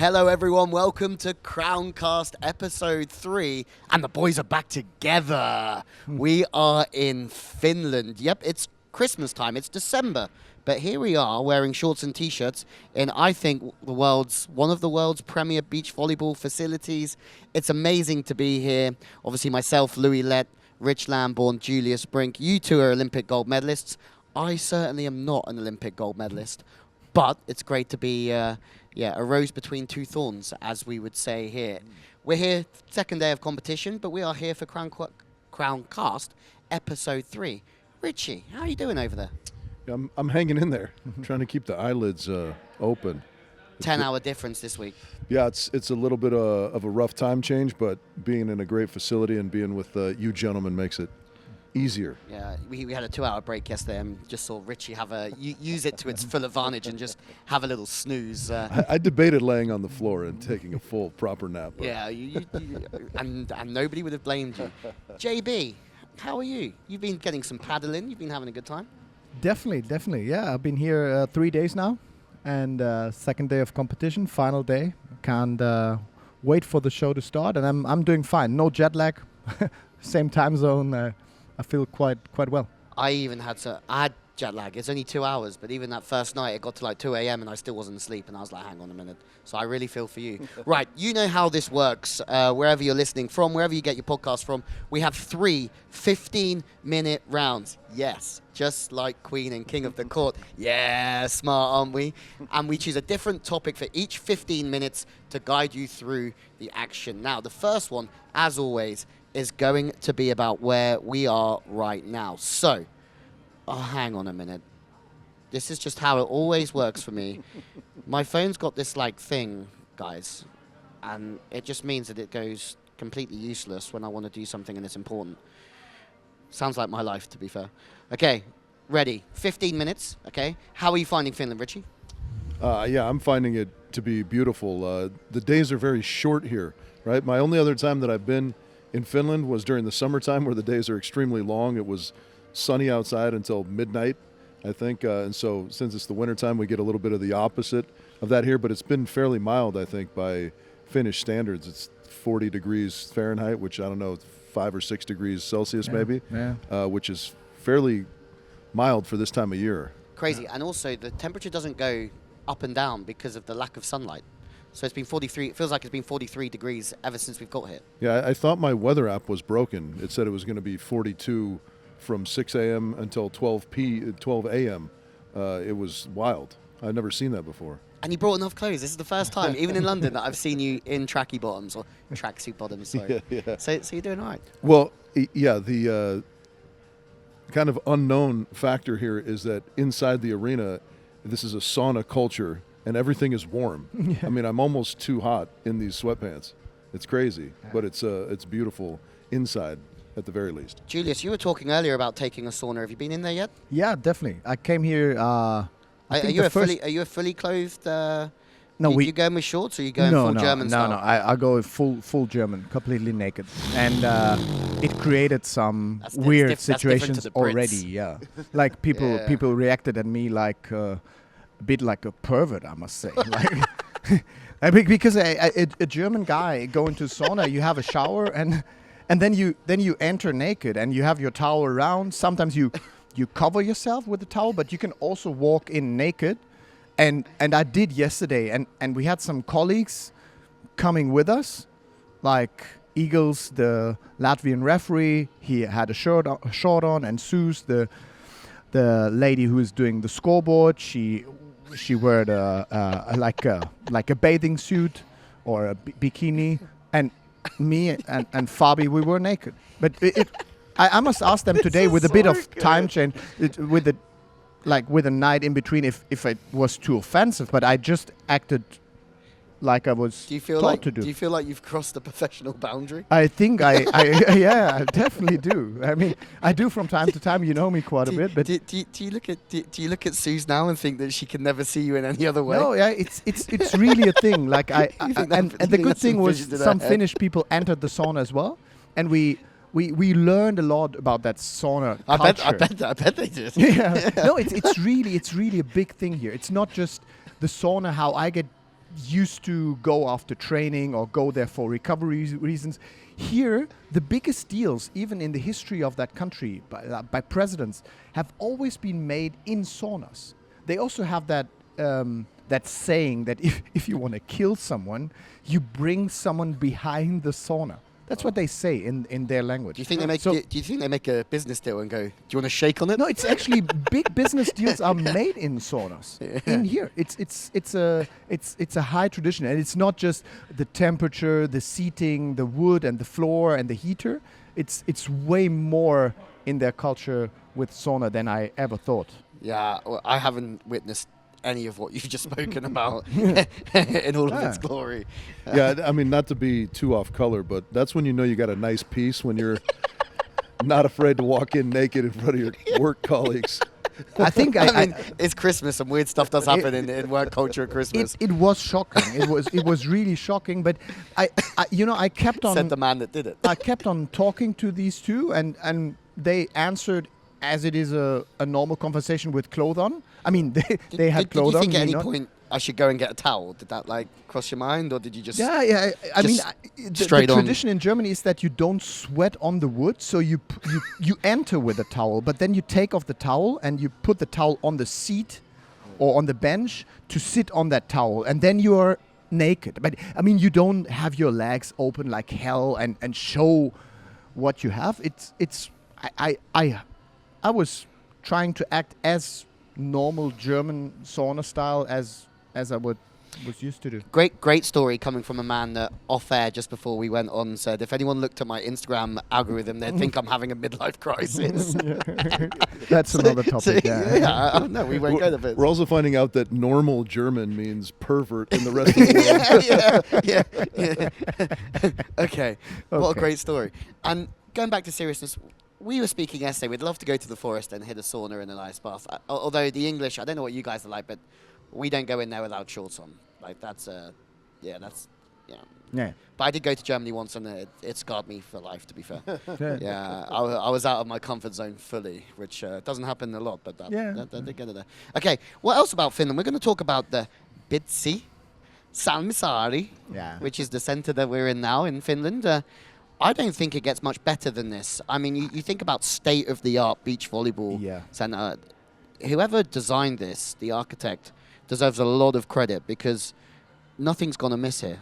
Hello everyone, welcome to Crowncast episode 3, and the boys are back together. We are in Finland. Yep, it's Christmas time, it's December, but here we are wearing shorts and t-shirts in, I think, one of the world's premier beach volleyball facilities. It's amazing to be here. Obviously myself, Lewie Rich Lamborn, Julius Brink. You two are Olympic gold medalists. I certainly am not an Olympic gold medalist, but it's great to be a rose between two thorns, as we would say here. We're here, second day of competition, but we are here for Crowncast episode 3. Richie, how are you doing over there? I'm hanging in there, trying to keep the eyelids open. 10-hour difference this week. Yeah, it's a little bit of a rough time change, but being in a great facility and being with you gentlemen makes it easier. Yeah, we had a 2-hour break yesterday and just saw Richie use it to its full advantage and just have a little snooze. I debated laying on the floor and taking a full proper nap. Yeah, and nobody would have blamed you. JB, how are you? You've been getting some paddling. You've been having a good time. Definitely. Yeah, I've been here 3 days now, and second day of competition, final day. Can't wait for the show to start, and I'm doing fine. No jet lag, same time zone. I feel quite well. I had jet lag. It's only 2 hours, but even that first night, it got to like 2 a.m. and I still wasn't asleep, and I was like, hang on a minute. So I really feel for you. Right, you know how this works. Wherever you're listening from, wherever you get your podcast from, we have 3 15-minute rounds. Yes, just like Queen and King of the Court. Yeah, smart, aren't we? And we choose a different topic for each 15 minutes to guide you through the action. Now, the first one, as always, is going to be about where we are right now. So, hang on a minute. This is just how it always works for me. My phone's got this like thing, guys, and it just means that it goes completely useless when I want to do something and it's important. Sounds like my life, to be fair. Okay, ready. 15 minutes, okay? How are you finding Finland, Richie? Yeah, I'm finding it to be beautiful. The days are very short here, right? My only other time that I've been in Finland was during the summertime, where the days are extremely long. It was sunny outside until midnight, I think. And so since it's the wintertime, we get a little bit of the opposite of that here. But it's been fairly mild, I think, by Finnish standards. It's 40 degrees Fahrenheit, which I don't know, 5 or 6 degrees Celsius maybe, which is fairly mild for this time of year. Crazy. And also, the temperature doesn't go up and down because of the lack of sunlight. So it's been 43. It feels like it's been 43 degrees ever since we've got here. Yeah, I thought my weather app was broken. It said it was going to be 42 from 6 a.m. until 12 a.m. It was wild. I'd never seen that before. And you brought enough clothes. This is the first time, even in London, that I've seen you in tracky bottoms or tracksuit bottoms. Sorry. Yeah. So you're doing all right. Well, yeah. The kind of unknown factor here is that inside the arena, this is a sauna culture. And everything is warm. Yeah. I mean, I'm almost too hot in these sweatpants. It's crazy, but it's beautiful inside at the very least. Julius, you were talking earlier about taking a sauna. Have you been in there yet? Yeah, definitely. I came here. Are you a fully clothed? No, you going with shorts, or you going full German style? No. I go full German, completely naked, and it created some weird situations already. Yeah, like people reacted at me like. A bit like a pervert, I must say. Like, because a German guy going to sauna, you have a shower and then you enter naked and you have your towel around. Sometimes you cover yourself with the towel, but you can also walk in naked. And I did yesterday, and we had some colleagues coming with us, like Eagles, the Latvian referee. He had a short on, and Suze, the lady who is doing the scoreboard, she wore like a bathing suit or a bikini, and me and Fabi, we were naked. But I must ask them today with a bit of time change, with a night in between, if it was too offensive. But I just acted like I was taught to do. Do you feel like you've crossed the professional boundary? I think I definitely do. I mean, I do from time to time. You know me quite a bit, but do you look at Suze now and think that she can never see you in any other way? No, yeah, it's really a thing. Like and the good thing was some Finnish people entered the sauna as well, and we learned a lot about that sauna culture. I bet they did. Yeah. No, it's really a big thing here. It's not just the sauna how I get used to go after training or go there for recovery reasons. Here, the biggest deals, even in the history of that country, by presidents, have always been made in saunas. They also have that that saying that if you want to kill someone, you bring someone behind the sauna. That's what they say in their language. Do you think they make? Do you think they make a business deal and go, "Do you want to shake on it?" No, it's actually big business deals are made in saunas. In here, it's a high tradition, and it's not just the temperature, the seating, the wood, and the floor, and the heater. It's way more in their culture with sauna than I ever thought. Yeah, well, I haven't witnessed any of what you've just spoken about in all of its glory. Yeah, I mean, not to be too off color, but that's when you know you got a nice piece, when you're not afraid to walk in naked in front of your work colleagues. I think I mean, it's Christmas and weird stuff does happen in work culture at Christmas. It was shocking. It was really shocking. But I kept on. Said the man that did it. I kept on talking to these two, and they answered as it is a normal conversation with clothes on. I mean, they had clothes on. Did you think at any point I should go and get a towel? Did that cross your mind, or did you just? Yeah. I mean, the tradition in Germany is that you don't sweat on the wood, so you enter with a towel, but then you take off the towel and you put the towel on the seat or on the bench to sit on that towel, and then you are naked. But I mean, you don't have your legs open like hell and show what you have. I was trying to act as normal German sauna style as I was used to do. Great story coming from a man that off air just before we went on said, if anyone looked at my Instagram algorithm, they'd think I'm having a midlife crisis. That's another topic. No, we won't go there. We're also finding out that normal German means pervert in the rest of the world. Okay. What a great story. And going back to seriousness, we were speaking yesterday, we'd love to go to the forest and hit a sauna and an ice bath. Although the English, I don't know what you guys are like, but we don't go in there without shorts on. Like, yeah. But I did go to Germany once, and it scarred me for life, to be fair. Yeah, I was out of my comfort zone fully, which doesn't happen a lot, but that did get it there. Okay, what else about Finland? We're going to talk about the Bitsi Salmisaari, which is the center that we're in now in Finland. I don't think it gets much better than this. I mean, you think about state-of-the-art beach volleyball center. Whoever designed this, the architect, deserves a lot of credit because nothing's gonna miss here.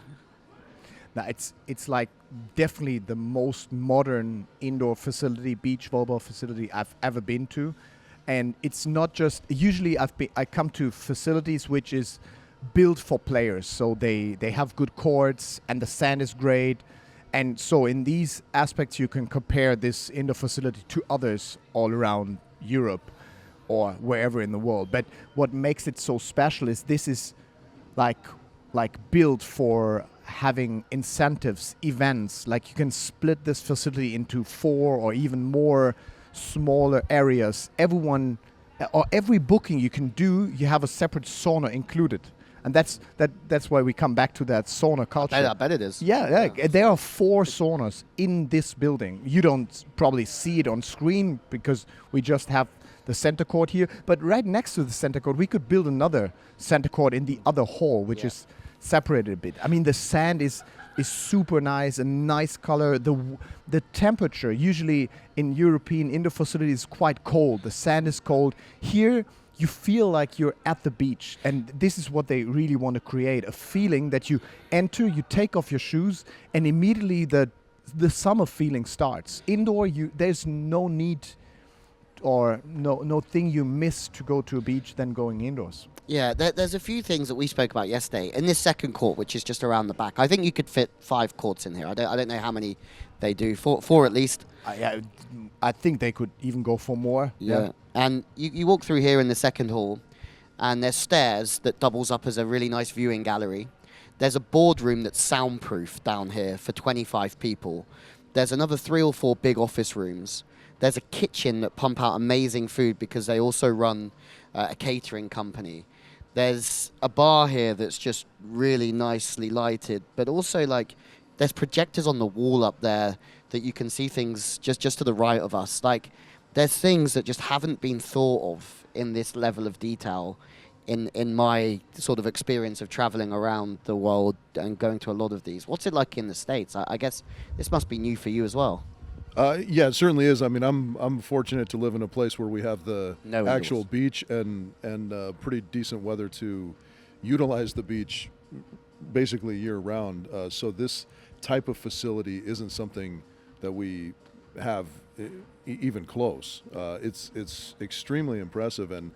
Now, it's like definitely the most modern indoor facility, beach volleyball facility I've ever been to, and it's not just. Usually, I come to facilities which is built for players, so they have good courts and the sand is great. And so in these aspects, you can compare this indoor facility to others all around Europe or wherever in the world. But what makes it so special is this is like built for having incentives, events. Like you can split this facility into 4 or even more smaller areas. Every booking you can do, you have a separate sauna included. And that's why we come back to that sauna culture. I bet it is. Yeah. There are 4 saunas in this building. You don't probably see it on screen because we just have the center court here. But right next to the center court, we could build another center court in the other hall, which is separated a bit. I mean, the sand is super nice, a nice color. The temperature, usually in European indoor facilities, is quite cold. The sand is cold. Here, you feel like you're at the beach, and this is what they really want to create, a feeling that you enter, you take off your shoes, and immediately the summer feeling starts. Indoor, there's no need or no thing you miss to go to a beach than going indoors. Yeah, there's a few things that we spoke about yesterday. In this second court, which is just around the back, I think you could fit 5 courts in here. I don't know how many they do, 4 at least. I think they could even go for more. Yeah. And you walk through here in the second hall, and there's stairs that doubles up as a really nice viewing gallery. There's a boardroom that's soundproof down here for 25 people. There's another 3 or 4 big office rooms. There's a kitchen that pump out amazing food because they also run a catering company. There's a bar here that's just really nicely lighted, but also like there's projectors on the wall up there that you can see things just to the right of us. Like there's things that just haven't been thought of in this level of detail in my sort of experience of traveling around the world and going to a lot of these. What's it like in the States? I guess this must be new for you as well. Yeah, it certainly is. I mean, I'm fortunate to live in a place where we have the actual beach and pretty decent weather to utilize the beach basically year round. So this type of facility isn't something that we have even close. It's extremely impressive, and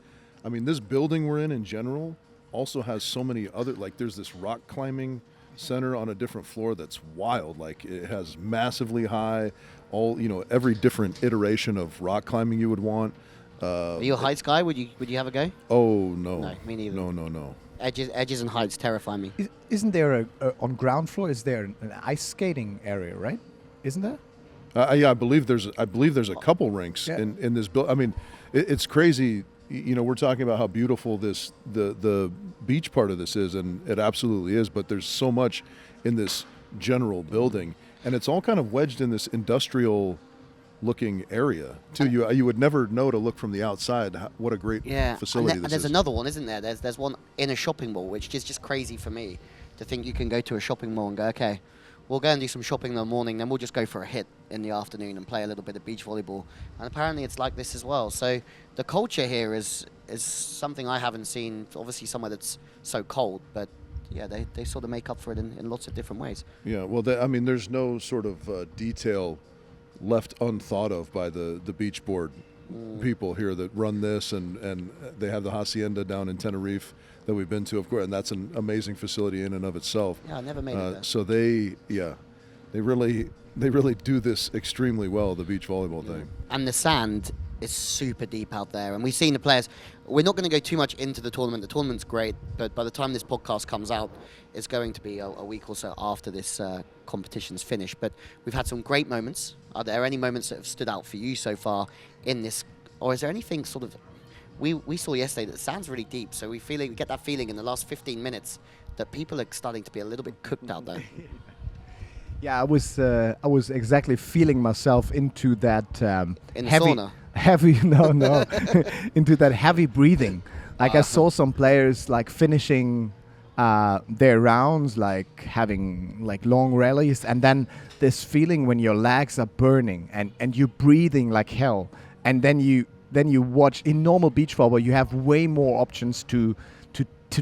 I mean, this building we're in general also has so many other, like there's this rock climbing center on a different floor that's wild. Like it has massively high, every different iteration of rock climbing you would want. Are you a heights guy? Would you have a go? Oh no. No, me neither. No. Edges and heights terrify me. Isn't there on ground floor? Is there an ice skating area? Right? Isn't there? Yeah, I believe there's a couple rinks in this building. I mean, it's crazy. We're talking about how beautiful the beach part of this is, and it absolutely is. But there's so much in this general building, and it's all kind of wedged in this industrial-looking area too. You would never know to look from the outside what a great facility this is. There's another one, isn't there? There's one in a shopping mall, which is just crazy for me to think you can go to a shopping mall and go, okay, we'll go and do some shopping in the morning, then we'll just go for a hit in the afternoon and play a little bit of beach volleyball. And apparently it's like this as well. So the culture here is something I haven't seen, obviously somewhere that's so cold, but yeah, they sort of make up for it in lots of different ways. Yeah, well, there's no sort of detail left unthought of by the beach board people here that run this, and they have the hacienda down in Tenerife that we've been to, of course, and that's an amazing facility in and of itself. Yeah, I never made it there. So they really do this extremely well, the beach volleyball thing. And the sand is super deep out there, and we've seen the players. We're not going to go too much into the tournament. The tournament's great, but by the time this podcast comes out, it's going to be a week or so after this competition's finished. But we've had some great moments. Are there any moments that have stood out for you so far in this, or is there anything sort of? We saw yesterday that the sand's really deep, so we get that feeling in the last 15 minutes that people are starting to be a little bit cooked out there. Yeah, I was exactly feeling myself into that in the sauna. Into that heavy breathing. Like I saw some players like finishing their rounds, like having like long rallies, and then this feeling when your legs are burning and you're breathing like hell, and then you watch in normal beach volleyball you have way more options to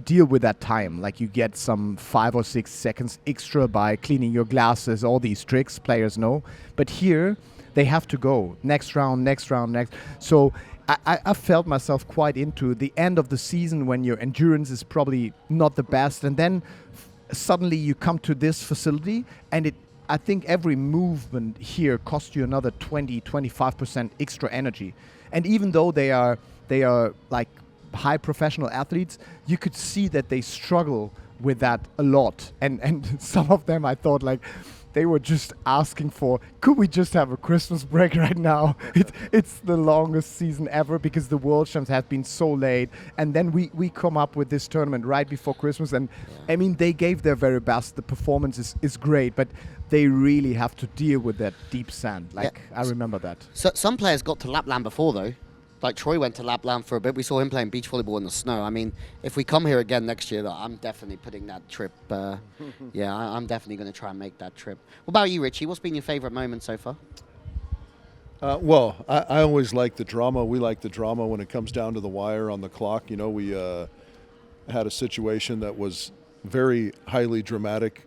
deal with that time. Like you get some 5 or 6 seconds extra by cleaning your glasses, all these tricks players know. But here they have to go next round. So I felt myself quite into the end of the season when your endurance is probably not the best, and then suddenly you come to this facility and I think every movement here costs you another 20-25% extra energy. And even though they are like high professional athletes, you could see that they struggle with that a lot. And some of them, I thought, like, they were just asking for, could we just have a Christmas break right now? It's the longest season ever because the World Champs have been so late. And then we come up with this tournament right before Christmas. And I mean, they gave their very best. The performance is great, but they really have to deal with that deep sand. Like, I remember that. So some players got to Lapland before, though. Like Troy went to Lapland for a bit. We saw him playing beach volleyball in the snow. I mean, if we come here again next year, I'm definitely putting that trip. I'm definitely going to try and make that trip. What about you, Richie? What's been your favorite moment so far? Well, I always like the drama. We like the drama when it comes down to the wire on the clock. You know, we had a situation that was very highly dramatic,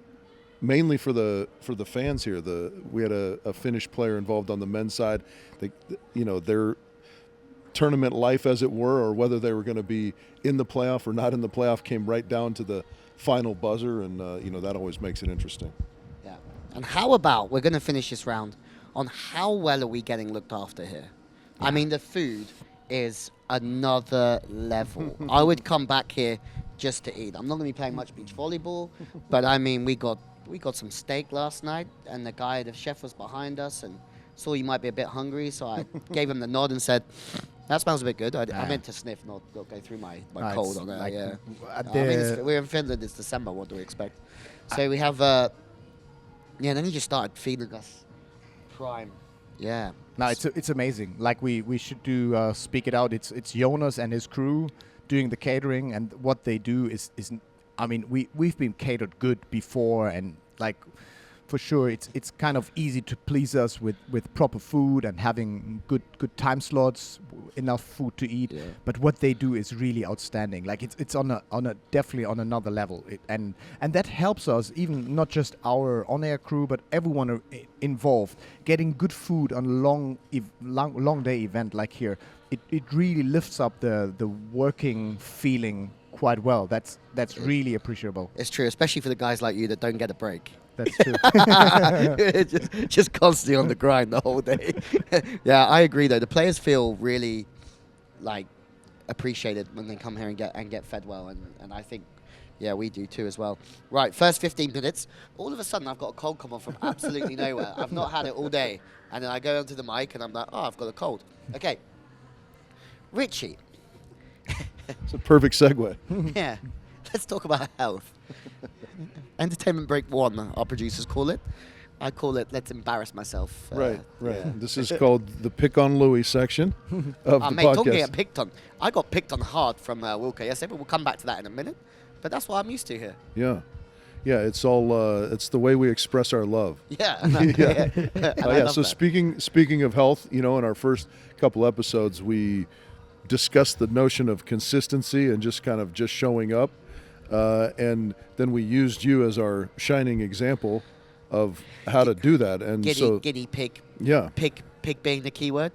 mainly for the fans here. We had a Finnish player involved on the men's side. Their tournament life, as it were, or whether they were going to be in the playoff or not in the playoff, came right down to the final buzzer, and that always makes it interesting. Yeah. And how about, we're going to finish this round on how well are we getting looked after here? I mean, the food is another level. I would come back here just to eat. I'm not going to be playing much beach volleyball, but I mean, we got some steak last night, and the chef was behind us and saw you might be a bit hungry, so I gave him the nod and said, that smells a bit good. I meant to sniff, not go through my cold on there. Like, we're in Finland, it's December, what do we expect? So we have, then he just started feeding us prime. Yeah. No, it's amazing. Like we should do Speak It Out. It's Jonas and his crew doing the catering, and what they do is I mean, we've been catered good before, and like for sure it's kind of easy to please us with proper food and having good time slots, enough food to eat. Yeah. But what they do is really outstanding. Like it's on a definitely on another level. And that helps us, even not just our on-air crew, but everyone involved, getting good food on a long day event like here. It really lifts up the working feeling quite well. That's really appreciable. It's true, especially for the guys like you that don't get a break. That's true. just constantly on the grind the whole day. Yeah, I agree though. The players feel really like appreciated when they come here and get fed well, and I think we do too as well. Right, first 15 minutes. All of a sudden I've got a cold come on from absolutely nowhere. I've not had it all day, and then I go onto the mic and I'm like, oh, I've got a cold. Okay, Richie. It's a perfect segue. Yeah, let's talk about health. Entertainment break 1, our producers call it. I call it let's embarrass myself. Right. Yeah. This is called the Pick on Lewie section of the mate, podcast. talking about picked on. I got picked on hard from Wilco yesterday, but we'll come back to that in a minute. But that's what I'm used to here. Yeah, it's all it's the way we express our love. Yeah. So speaking of health, in our first couple episodes, we discussed the notion of consistency and just showing up, and then we used you as our shining example of how to do that. And guinea pig. Yeah. Pig being the key word.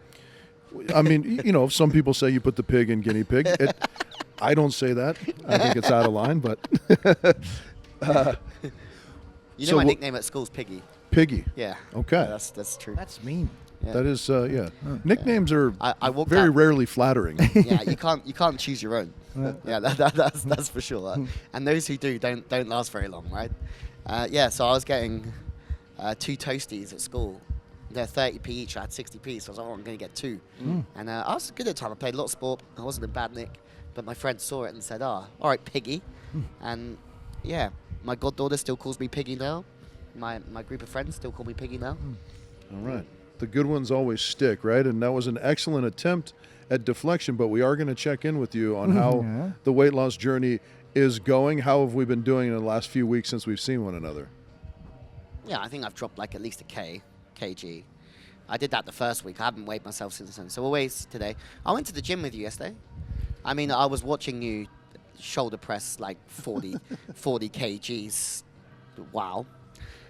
I mean, some people say you put the pig in guinea pig. I don't say that. I think it's out of line, but my nickname at school's Piggy. Piggy. Yeah. Okay. Yeah, that's true. That's mean. Yeah. That is, Nicknames are I very rarely flattering. Yeah, you can't choose your own. Yeah, that's for sure. And those who do don't last very long, right? So I was getting 2 toasties at school. They're 30p each. I had 60p, so I was like, I'm going to get 2. And I was good at the time. I played a lot of sport. I wasn't a bad nick. But my friend saw it and said, all right, Piggy. And my goddaughter still calls me Piggy now. My group of friends still call me Piggy now. All right. The good ones always stick, right? And that was an excellent attempt at deflection, but we are going to check in with you on how the weight loss journey is going. How have we been doing in the last few weeks since we've seen one another? Yeah, I think I've dropped like at least a kg. I did that the first week. I haven't weighed myself since then. So we'll weigh today. I went to the gym with you yesterday. I mean, I was watching you shoulder press like 40 kgs. Wow.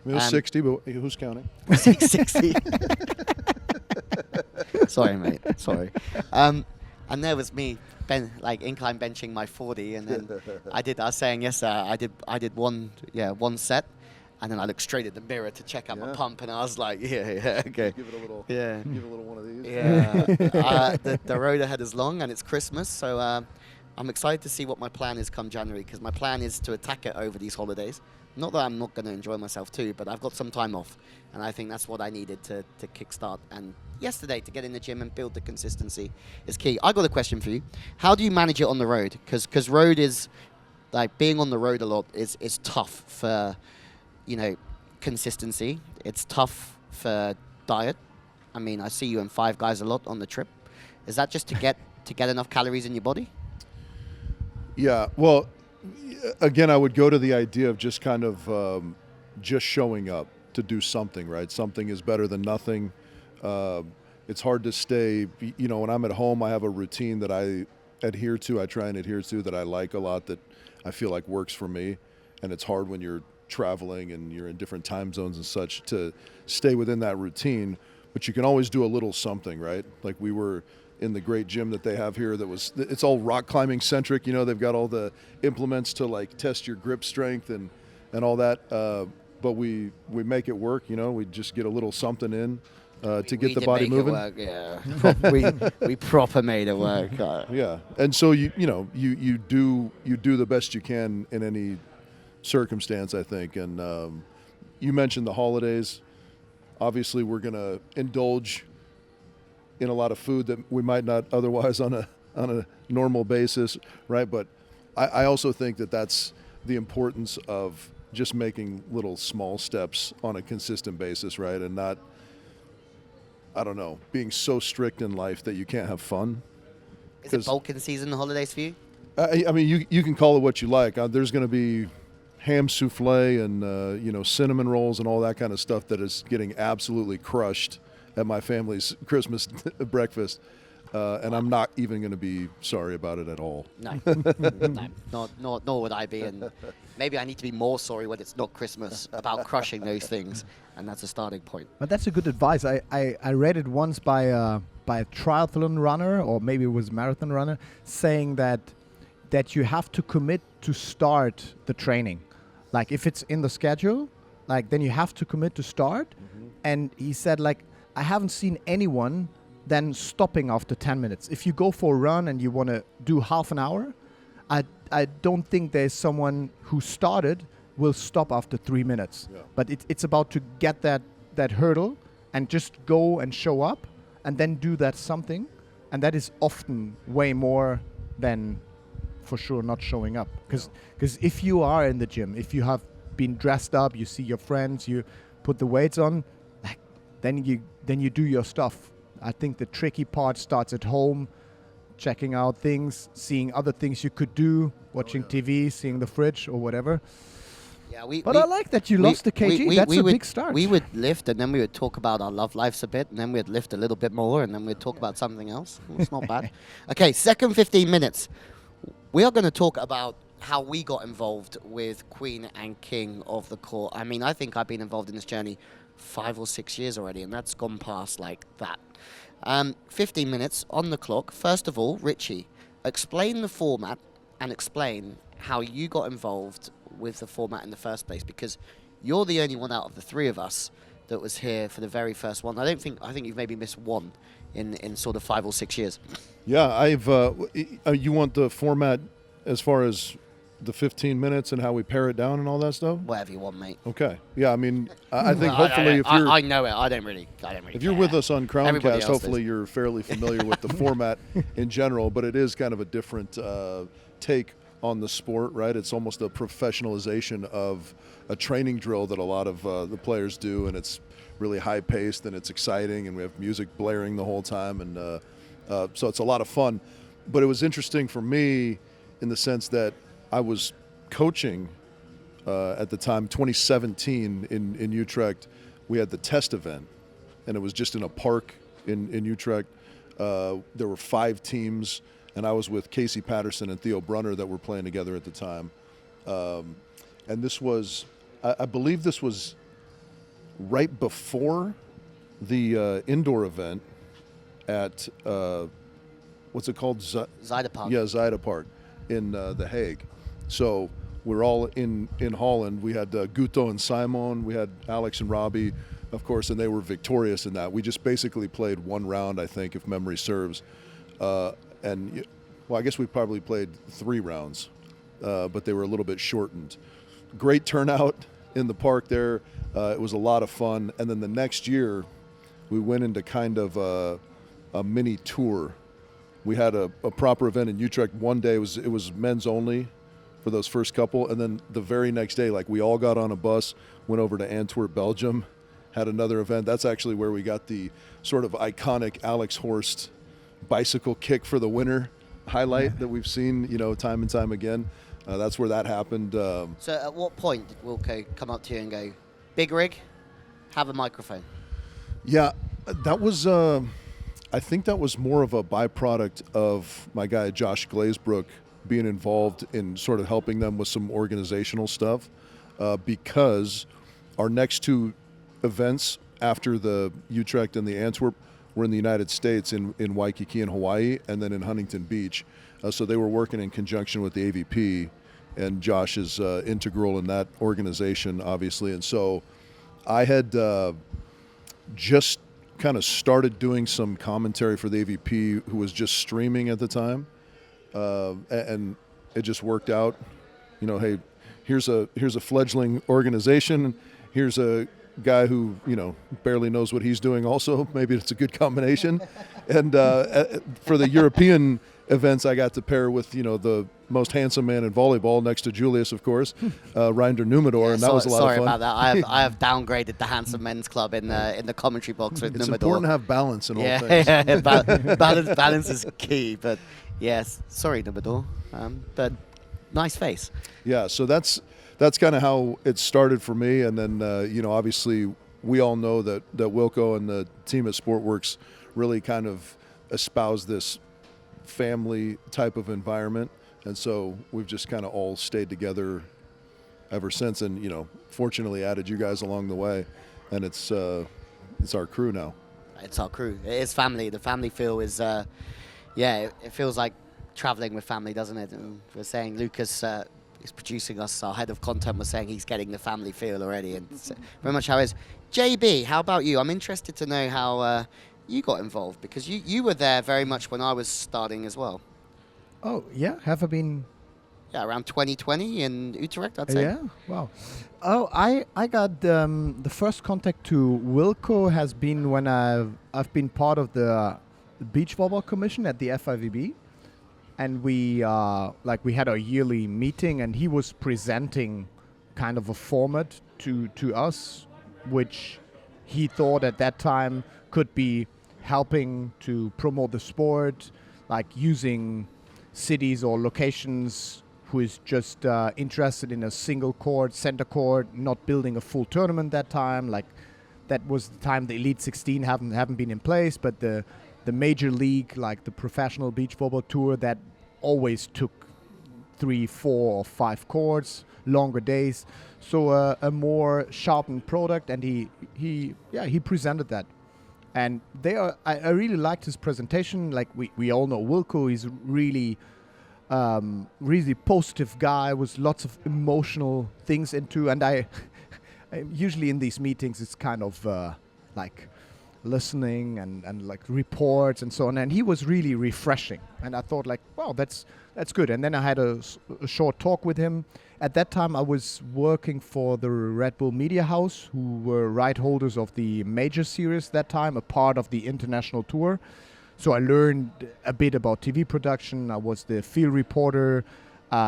It was 60, but who's counting? 60. Sorry, mate. Sorry. And there was me, incline benching my 40, and then I was saying yesterday, I did one set, and then I looked straight at the mirror to check out my pump, and I was like, okay. Give it a little. Yeah. Give it a little one of these. Yeah. The road ahead is long, and it's Christmas, so I'm excited to see what my plan is come January, because my plan is to attack it over these holidays. Not that I'm not going to enjoy myself too, but I've got some time off, and I think that's what I needed to kickstart. And yesterday, to get in the gym and build the consistency is key. I got a question for you. How do you manage it on the road? Because road is, like, being on the road a lot is tough for, consistency. It's tough for diet. I mean, I see you and Five Guys a lot on the trip. Is that just to get enough calories in your body? Yeah, well, again, I would go to the idea of just kind of just showing up to do something, right? Something is better than nothing. It's hard to stay, when I'm at home, I have a routine that I try and adhere to, that I like a lot, that I feel like works for me. And it's hard when you're traveling and you're in different time zones and such to stay within that routine. But you can always do a little something, right? Like we were in the great gym that they have here it's all rock climbing centric. They've got all the implements to like test your grip strength and all that. But we make it work, we just get a little something in to get the body moving. It work, yeah. we proper made it work. Yeah. And so you do the best you can in any circumstance, I think. And you mentioned the holidays. Obviously we're going to indulge in a lot of food that we might not otherwise on a normal basis, right? But I also think that that's the importance of just making little small steps on a consistent basis, right? And not, being so strict in life that you can't have fun. Is it bulking season, the holidays for you? I mean, you can call it what you like. There's going to be ham souffle and cinnamon rolls and all that kind of stuff that is getting absolutely crushed at my family's Christmas breakfast. And I'm not even going to be sorry about it at all. No, no, nor would I be. And maybe I need to be more sorry when it's not Christmas about crushing those things. And that's a starting point. But that's a good advice. I read it once by a triathlon runner, or maybe it was a marathon runner, saying that you have to commit to start the training. Like if it's in the schedule, like then you have to commit to start. Mm-hmm. And he said, like, I haven't seen anyone then stopping after 10 minutes. If you go for a run and you want to do half an hour, I don't think there's someone who started will stop after 3 minutes. Yeah. But it's about to get that hurdle and just go and show up and then do that something. And that is often way more than for sure not showing up. Because if you are in the gym, if you have been dressed up, you see your friends, you put the weights on, like, then you do your stuff. I think the tricky part starts at home, checking out things, seeing other things you could do, watching TV, seeing the fridge or whatever. Yeah, I like that you lost the kg. That's a big start. We would lift, and then we would talk about our love lives a bit, and then we'd lift a little bit more, and then we'd talk about something else. It's not bad. Okay, second 15 minutes. We are going to talk about how we got involved with Queen and King of the Court. I mean, I think I've been involved in this journey 5 or 6 years already, and that's gone past like that. 15 minutes on the clock. First of all, Richie, explain the format and explain how you got involved with the format in the first place, because you're the only one out of the three of us that was here for the very first one. I think you've maybe missed one in sort of 5 or 6 years. Yeah, you want the format as far as the 15 minutes and how we pare it down and all that stuff? Whatever you want, mate. Okay. Yeah, I mean, I think hopefully if you're... I know it. I don't really If you're with us on Crowncast, hopefully you're fairly familiar with the format in general, but it is kind of a different take on the sport, right? It's almost a professionalization of a training drill that a lot of the players do, and it's really high-paced and it's exciting, and we have music blaring the whole time, and so it's a lot of fun. But it was interesting for me in the sense that I was coaching at the time, 2017 in Utrecht. We had the test event, and it was just in a park in Utrecht. There were 5 teams, and I was with Casey Patterson and Theo Brunner that were playing together at the time. And this was, I believe this was right before the indoor event at, what's it called? Zuiderpark. Yeah, Zuiderpark in The Hague. So we're all in Holland. We had Guto and Simon. We had Alex and Robbie, of course, and they were victorious in that. We just basically played one round, I think, if memory serves. I guess we probably played 3 rounds, but they were a little bit shortened. Great turnout in the park there. It was a lot of fun. And then the next year, we went into kind of a mini tour. We had a proper event in Utrecht. One day it was men's only for those first couple, and then the very next day, like, we all got on a bus, went over to Antwerp, Belgium, had another event. That's actually where we got the sort of iconic Alex Horst bicycle kick for the winner highlight that we've seen, time and time again. That's where that happened. So at what point did Wilco come up to you and go, big rig, have a microphone? Yeah, that was, I think that was more of a byproduct of my guy Josh Glazebrook being involved in sort of helping them with some organizational stuff, because our next 2 events after the Utrecht and the Antwerp were in the United States, in Waikiki in Hawaii, and then in Huntington Beach. So they were working in conjunction with the AVP, and Josh is integral in that organization, obviously. And so I had just kind of started doing some commentary for the AVP, who was just streaming at the time. And it just worked out, hey, here's a fledgling organization. Here's a guy who, barely knows what he's doing also. Maybe it's a good combination. And for the European events, I got to pair with, the most handsome man in volleyball next to Julius, of course, Reinder Numador, and that was a lot of fun. Sorry about that. I have downgraded the Handsome Men's Club in the commentary box with Numador. It's important to have balance in all things. Balance is key, but Yes, sorry, Dumbledore, but nice face. Yeah, so that's kind of how it started for me, and then obviously we all know that Wilco and the team at Sportworks really kind of espouse this family type of environment, and so we've just kind of all stayed together ever since, and fortunately added you guys along the way, and it's our crew now. It's our crew. It is family. The family feel is, it feels like traveling with family, doesn't it? And we're saying Lucas is producing us. Our head of content was saying he's getting the family feel already, and it's very much how it is. JB, how about you? I'm interested to know how you got involved, because you were there very much when I was starting as well. Oh, yeah? Have I been... Yeah, around 2020 in Utrecht, I'd say. Yeah, wow. Oh, I got the first contact to Wilco has been when I've been part of the Beach Volleyball Commission at the FIVB, and we had a yearly meeting, and he was presenting kind of a format to us, which he thought at that time could be helping to promote the sport, like using cities or locations who is just interested in a single court, center court, not building a full tournament that time. Like that was the time the Elite 16 haven't been in place, but the major league, like the professional beach volleyball tour, that always took 3, 4, or 5 courts, longer days. So a more sharpened product, and he presented that. And I really liked his presentation. Like we all know Wilco is really positive guy with lots of emotional things into, and I usually in these meetings it's kind of like listening and like reports and so on, and he was really refreshing, and I thought like, wow, that's good. And then I had a short talk with him. At that time I was working for the Red Bull Media House, who were right holders of the major series that time, a part of the international tour. So I learned a bit about TV production. I was the field reporter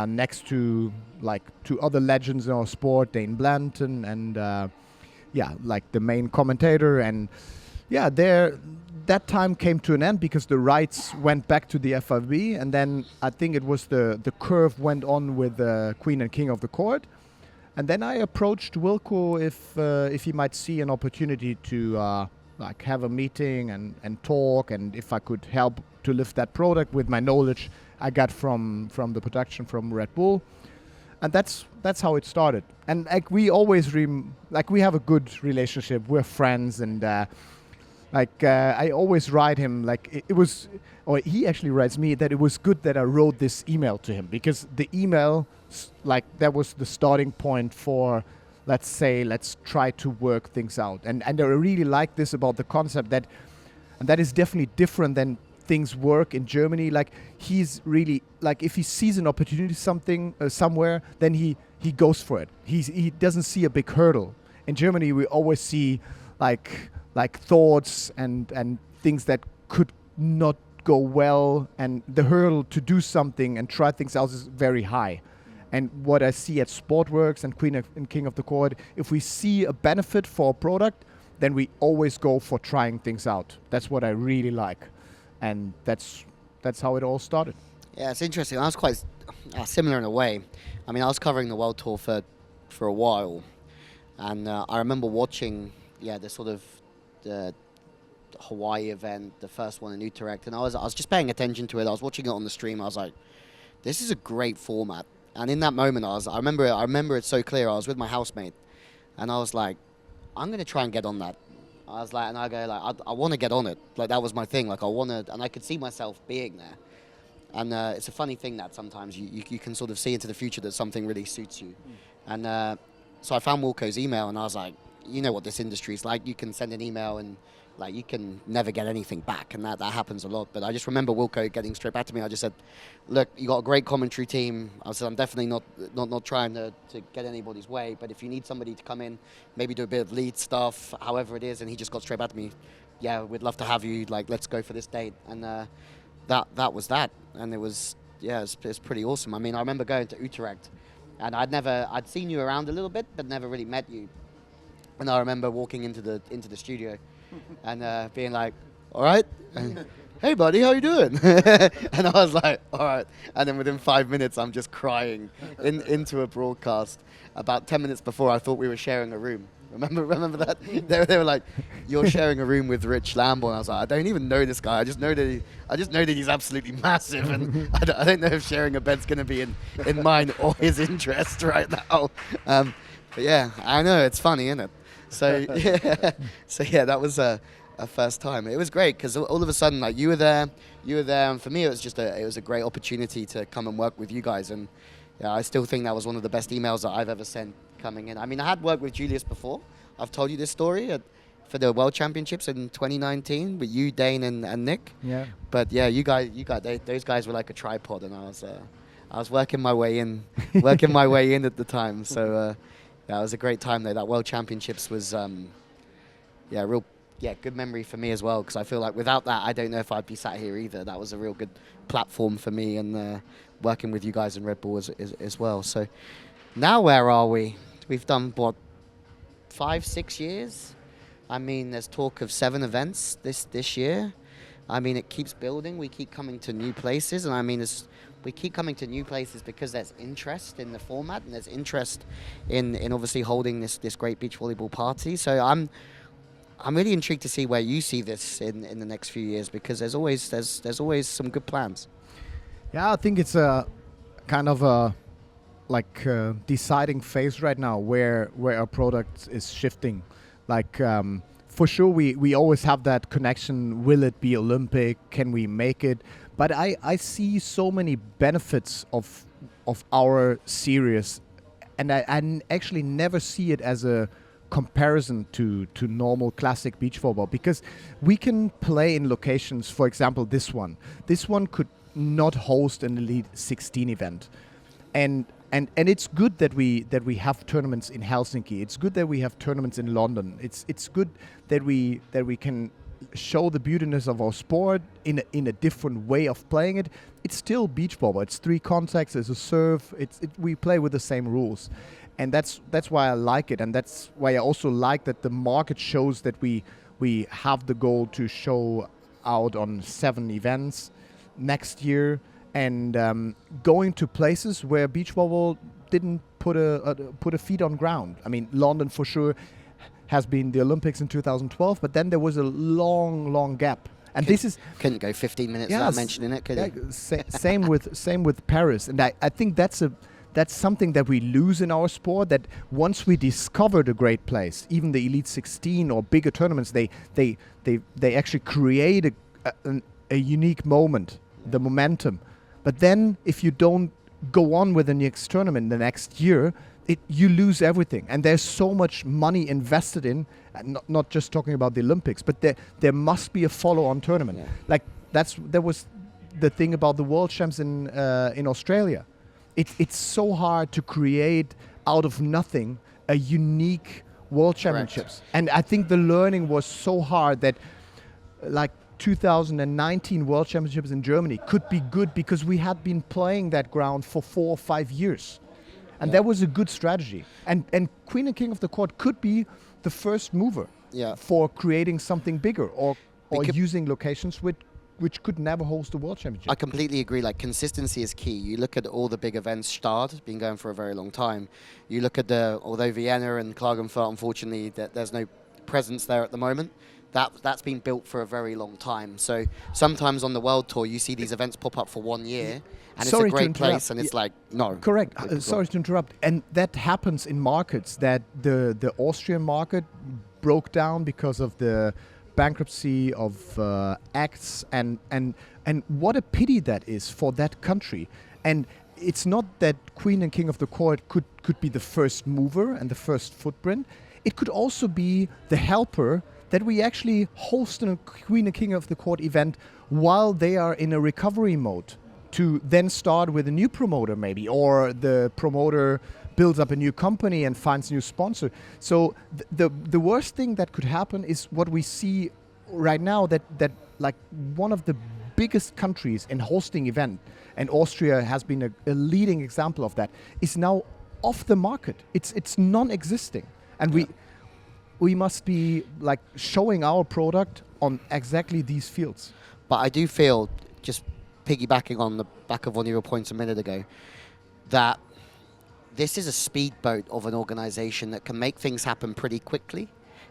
next to two other legends in our sport, Dane Blanton and like the main commentator. And that time came to an end because the rights went back to the FIB, and then I think it was the curve went on with Queen and King of the Court. And then I approached Wilco if he might see an opportunity to have a meeting and talk, and if I could help to lift that product with my knowledge I got from the production from Red Bull. And that's how it started. And like we always we have a good relationship. We're friends, and I always write him he actually writes me that it was good that I wrote this email to him, because the email that was the starting point for, let's try to work things out. And I really like this about the concept that is definitely different than things work in Germany. Like he's really if he sees an opportunity somewhere, then he goes for it. He doesn't see a big hurdle. In Germany we always see like thoughts and things that could not go well, and the hurdle to do something and try things out is very high. And what I see at Sportworks and Queen and King of the Court, if we see a benefit for a product, then we always go for trying things out. That's what I really like. And that's how it all started. Yeah, it's interesting. I was quite similar in a way. I mean, I was covering the World Tour for a while. And I remember watching, the sort of the Hawaii event, the first one in Utrecht. And I was just paying attention to it. I was watching it on the stream. I was like, this is a great format. And in that moment, I remember it so clear. I was with my housemate, and I was like, I'm going to try and get on that. I was like, and I go like, I want to get on it. Like that was my thing. Like I want to, and I could see myself being there. And it's a funny thing that sometimes you can sort of see into the future that something really suits you. And so I found Wilco's email, and I was like, you know what this industry is like. You can send an email and like you can never get anything back, and that happens a lot. But I just remember Wilco getting straight back to me. I just said, look, you got a great commentary team. I said, I'm definitely not trying to get anybody's way, but if you need somebody to come in, maybe do a bit of lead stuff, however it is. And he just got straight back to me. Yeah, we'd love to have you. Like, let's go for this date. And that was that. And it was it's pretty awesome. I mean, I remember going to Utrecht, and I'd seen you around a little bit, but never really met you. And I remember walking into the studio and being like, all right, hey buddy, how you doing? And I was like, all right. And then within 5 minutes, I'm just crying into a broadcast. About 10 minutes before, I thought we were sharing a room. Remember that? They were like, you're sharing a room with Rich Lamborn. I was like, I don't even know this guy. I just know that he's absolutely massive, and I don't know if sharing a bed's going to be in mine or his interest right now. But yeah, I know, it's funny, isn't it? So yeah, that was a first time. It was great because all of a sudden, like, you were there, and for me, it was a great opportunity to come and work with you guys. And yeah, I still think that was one of the best emails that I've ever sent coming in. I mean, I had worked with Julius before. I've told you this story for the World Championships in 2019 with you, Dane, and Nick. Yeah. But yeah, those guys were like a tripod, and I was working my way in at the time. So yeah, it was a great time though. That World Championships was good memory for me as well, because I feel like without that, I don't know if I'd be sat here either. That was a real good platform for me, and working with you guys in Red Bull as well. So now where are we? We've done, 5-6 years? I mean, there's talk of 7 events this year. I mean, it keeps building. We keep coming to new places, and I mean, we keep coming to new places because there's interest in the format, and there's interest in obviously holding this great beach volleyball party. So I'm really intrigued to see where you see this in the next few years, because there's always some good plans. Yeah, I think it's a kind of a deciding phase right now where our product is shifting. Like, for sure, we always have that connection. Will it be Olympic? Can we make it? But I see so many benefits of our series, and I actually never see it as a comparison to normal classic beach volleyball, because we can play in locations. For example, this one could not host an Elite 16 event, and it's good that we have tournaments in Helsinki. It's good that we have tournaments in London. It's good that we can show the beautiness of our sport in a different way of playing it. It's still beach volleyball. It's 3 contacts. There's a serve. We play with the same rules, and that's why I like it, and that's why I also like that the market shows that we have the goal to show out on 7 events next year, and going to places where beach volleyball didn't put a feet on ground. I mean, London for sure has been the Olympics in 2012, but then there was a long gap. And couldn't go 15 minutes without mentioning it, could it? Same with Paris, and I think that's something that we lose in our sport. That once we discovered a great place, even the Elite 16 or bigger tournaments, they actually create a unique moment, the momentum. But then if you don't go on with the next tournament the next year, you lose everything. And there's so much money invested in, not just talking about the Olympics, but there must be a follow-on tournament. Yeah. Like that was the thing about the World Champs in Australia. It's so hard to create out of nothing a unique World Championships. Correct. And I think the learning was so hard that, like, 2019 World Championships in Germany could be good because we had been playing that ground for 4 or 5 years. And that was a good strategy. And Queen and King of the Court could be the first mover for creating something bigger or using locations which could never host a World Championship. I completely agree. Like, consistency is key. You look at all the big events. Stad, been going for a very long time. You look at although Vienna and Klagenfurt, unfortunately, there's no presence there at the moment. That's been built for a very long time. So sometimes on the World Tour, you see these events pop up for 1 year, and it's a great place, and it's like, no. Correct. Sorry to interrupt. And that happens in markets that the Austrian market broke down because of the bankruptcy of acts, and what a pity that is for that country. And it's not that Queen and King of the Court could be the first mover and the first footprint. It could also be the helper that we actually host a Queen and King of the Court event while they are in a recovery mode, to then start with a new promoter maybe, or the promoter builds up a new company and finds a new sponsor. So the worst thing that could happen is what we see right now, that like one of the biggest countries in hosting event, and Austria has been a leading example of that, is now off the market. It's non-existing. And we must be like showing our product on exactly these fields. But I do feel, just piggybacking on the back of one of your points a minute ago, that this is a speedboat of an organization that can make things happen pretty quickly.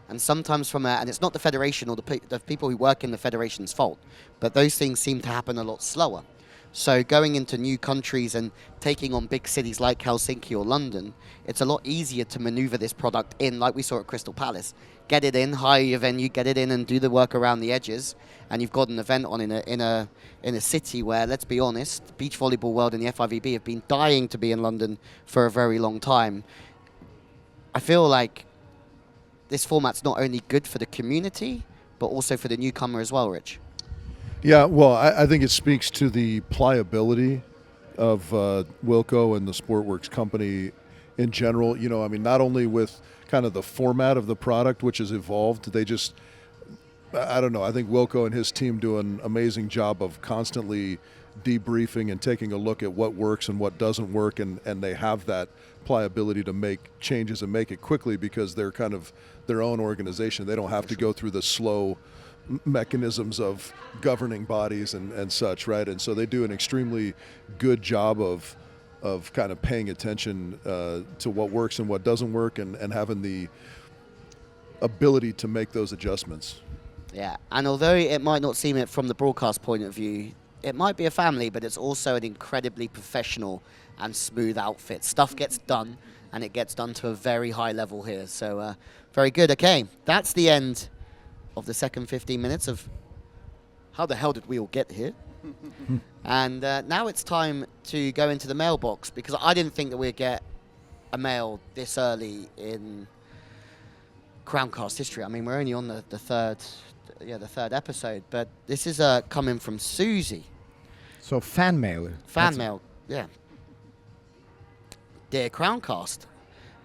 And sometimes and it's not the federation or the people who work in the federation's fault, but those things seem to happen a lot slower. So going into new countries and taking on big cities like Helsinki or London, it's a lot easier to maneuver this product in, like we saw at Crystal Palace. Get it in, hire your venue, get it in and do the work around the edges, and you've got an event on in a city where, let's be honest, beach volleyball world and the FIVB have been dying to be in London for a very long time. I feel like this format's not only good for the community, but also for the newcomer as well, Rich. Yeah, well, I think it speaks to the pliability of Wilco and the Sportworks company in general. You know, I mean, not only with kind of the format of the product, which has evolved, I don't know, I think Wilco and his team do an amazing job of constantly debriefing and taking a look at what works and what doesn't work, and they have that pliability to make changes and make it quickly because they're kind of their own organization. They don't have to go through the slow mechanisms of governing bodies and such, right? And so they do an extremely good job of kind of paying attention to what works and what doesn't work, and having the ability to make those adjustments. Yeah, and although it might not seem it from the broadcast point of view, it might be a family, but it's also an incredibly professional and smooth outfit. Stuff gets done, and it gets done to a very high level here. So very good. Okay, that's the end of the second 15 minutes of how the hell did we all get here? And now it's time to go into the mailbox, because I didn't think that we'd get a mail this early in Crowncast history. I mean, we're only on the third episode, but this is coming from Susie. So fan mail. Fan mail, yeah. Dear Crowncast,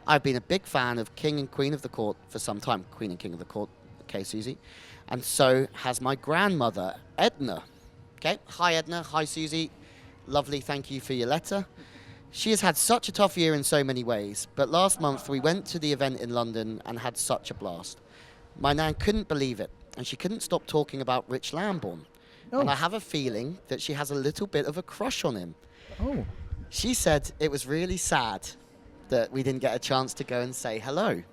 I've been a big fan of King and Queen of the Court for some time. Queen and King of the Court. Okay, Susie. And so has my grandmother, Edna. Okay, hi Edna, hi Susie. Lovely, thank you for your letter. She has had such a tough year in so many ways, but last month we went to the event in London and had such a blast. My nan couldn't believe it, and she couldn't stop talking about Rich Lambourne. Oh. And I have a feeling that she has a little bit of a crush on him. Oh. She said it was really sad that we didn't get a chance to go and say hello.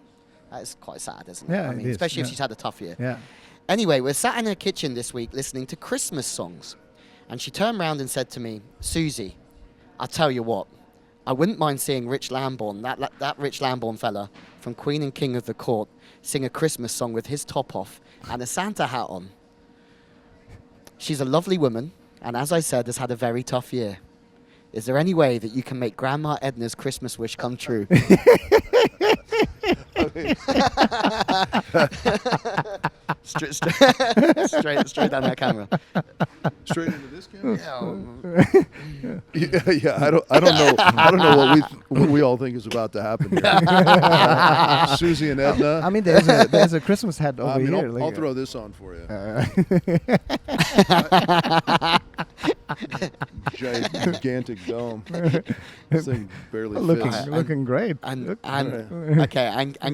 That is quite sad, isn't it? Yeah, I mean, especially if she's had a tough year. Yeah. Anyway, we're sat in her kitchen this week listening to Christmas songs. And she turned around and said to me, Susie, I'll tell you what, I wouldn't mind seeing Rich Lambourne, that Rich Lambourne fella from Queen and King of the Court, sing a Christmas song with his top off and a Santa hat on. She's a lovely woman, and as I said, has had a very tough year. Is there any way that you can make Grandma Edna's Christmas wish come true? straight down that camera. Straight into this camera. Yeah. I don't know what we all think is about to happen here. Susie and Edna. I mean, there's a Christmas hat over here. I'll throw this on for you. Gigantic dome. This thing barely fits. Looking great. And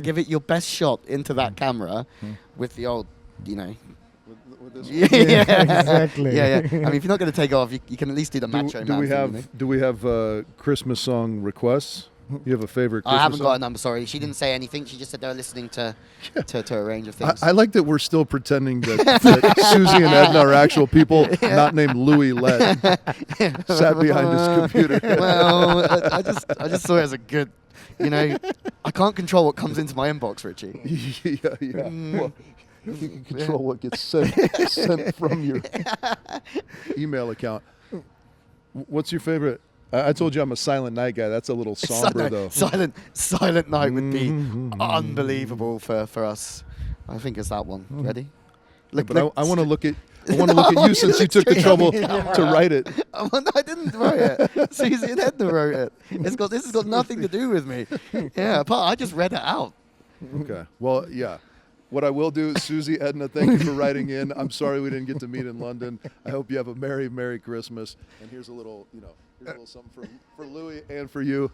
give it your best shot into that camera with the old, With this yeah, exactly. Yeah. I mean, if you're not going to take off, you can at least do the macho man thing, Do we have Christmas song requests? You have a favorite Christmas I haven't song? got a number, sorry. She didn't say anything. She just said they were listening to a range of things. I like that we're still pretending that Susie and Edna are actual people, not named Louis Lett, sat behind his computer. Well, I just saw it as a good, I can't control what comes into my inbox, Richie. Yeah. Well, you can control what gets sent from your email account. What's your favorite? I told you I'm a Silent Night guy. That's a little somber, though. Silent Night would be unbelievable for us. I think it's that one. Ready? I want to look at you since you took the trouble to write it. I didn't write it. Susie and Edna wrote it. This has got nothing to do with me. Yeah, I just read it out. Okay. Well, yeah. What I will do, Susie, Edna, thank you for writing in. I'm sorry we didn't get to meet in London. I hope you have a Merry Christmas. And here's a little, something for Louis and for you.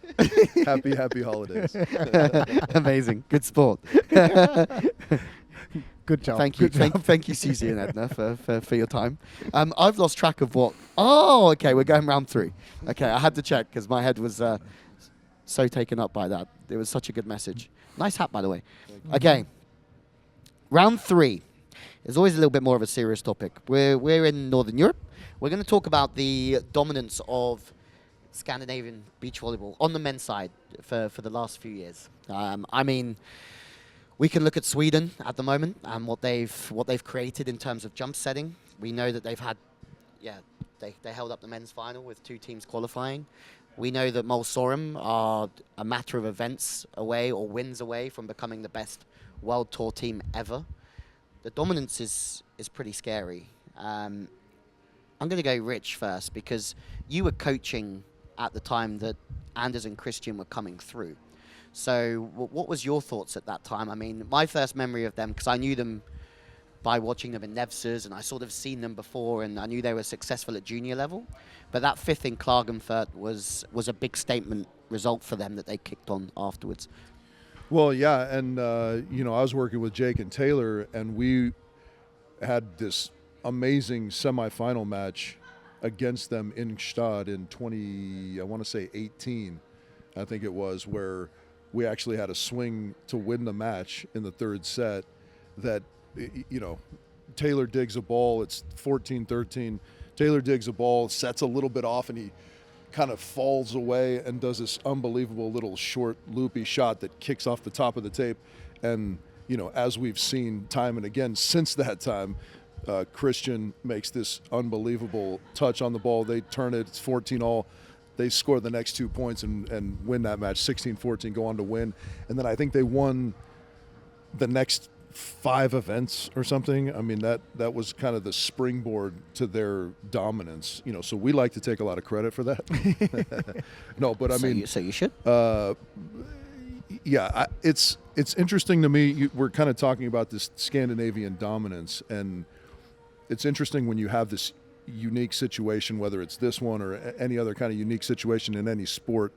Happy holidays. Amazing. Good sport. Good job. Thank you. Thank you, Susie and Edna, for your time. I've lost track of what... Oh, okay, we're going round 3. Okay, I had to check because my head was so taken up by that. It was such a good message. Nice hat, by the way. Okay, round 3. It's always a little bit more of a serious topic. We're in Northern Europe. We're going to talk about the dominance of Scandinavian beach volleyball on the men's side for the last few years. I mean, we can look at Sweden at the moment and what they've created in terms of jump setting. We know that they've had, they held up the men's final with 2 teams qualifying. We know that Mulsorum are a matter of events away or wins away from becoming the best World Tour team ever. The dominance is pretty scary. I'm going to go Rich first because you were coaching at the time that Anders and Christian were coming through. So what was your thoughts at that time? I mean, my first memory of them, because I knew them by watching them in Nevsers and I sort of seen them before and I knew they were successful at junior level. But that 5th in Klagenfurt was a big statement result for them that they kicked on afterwards. Well, yeah, and I was working with Jake and Taylor, and we had this amazing semifinal match against them in Gstaad in 18, I think it was, where we actually had a swing to win the match in the 3rd set. That, Taylor digs a ball. It's 14-13. Taylor digs a ball, sets a little bit off, and he kind of falls away and does this unbelievable little short loopy shot that kicks off the top of the tape. And, as we've seen time and again since that time, Christian makes this unbelievable touch on the ball. They turn it. It's 14-all. They score the next 2 points and win that match, 16-14, go on to win. And then I think they won the next 5 events or something. I mean, that was kind of the springboard to their dominance. So we like to take a lot of credit for that. No, but I mean... So you should? Yeah, it's interesting to me. We're kind of talking about this Scandinavian dominance, and it's interesting when you have this unique situation, whether it's this one or any other kind of unique situation in any sport.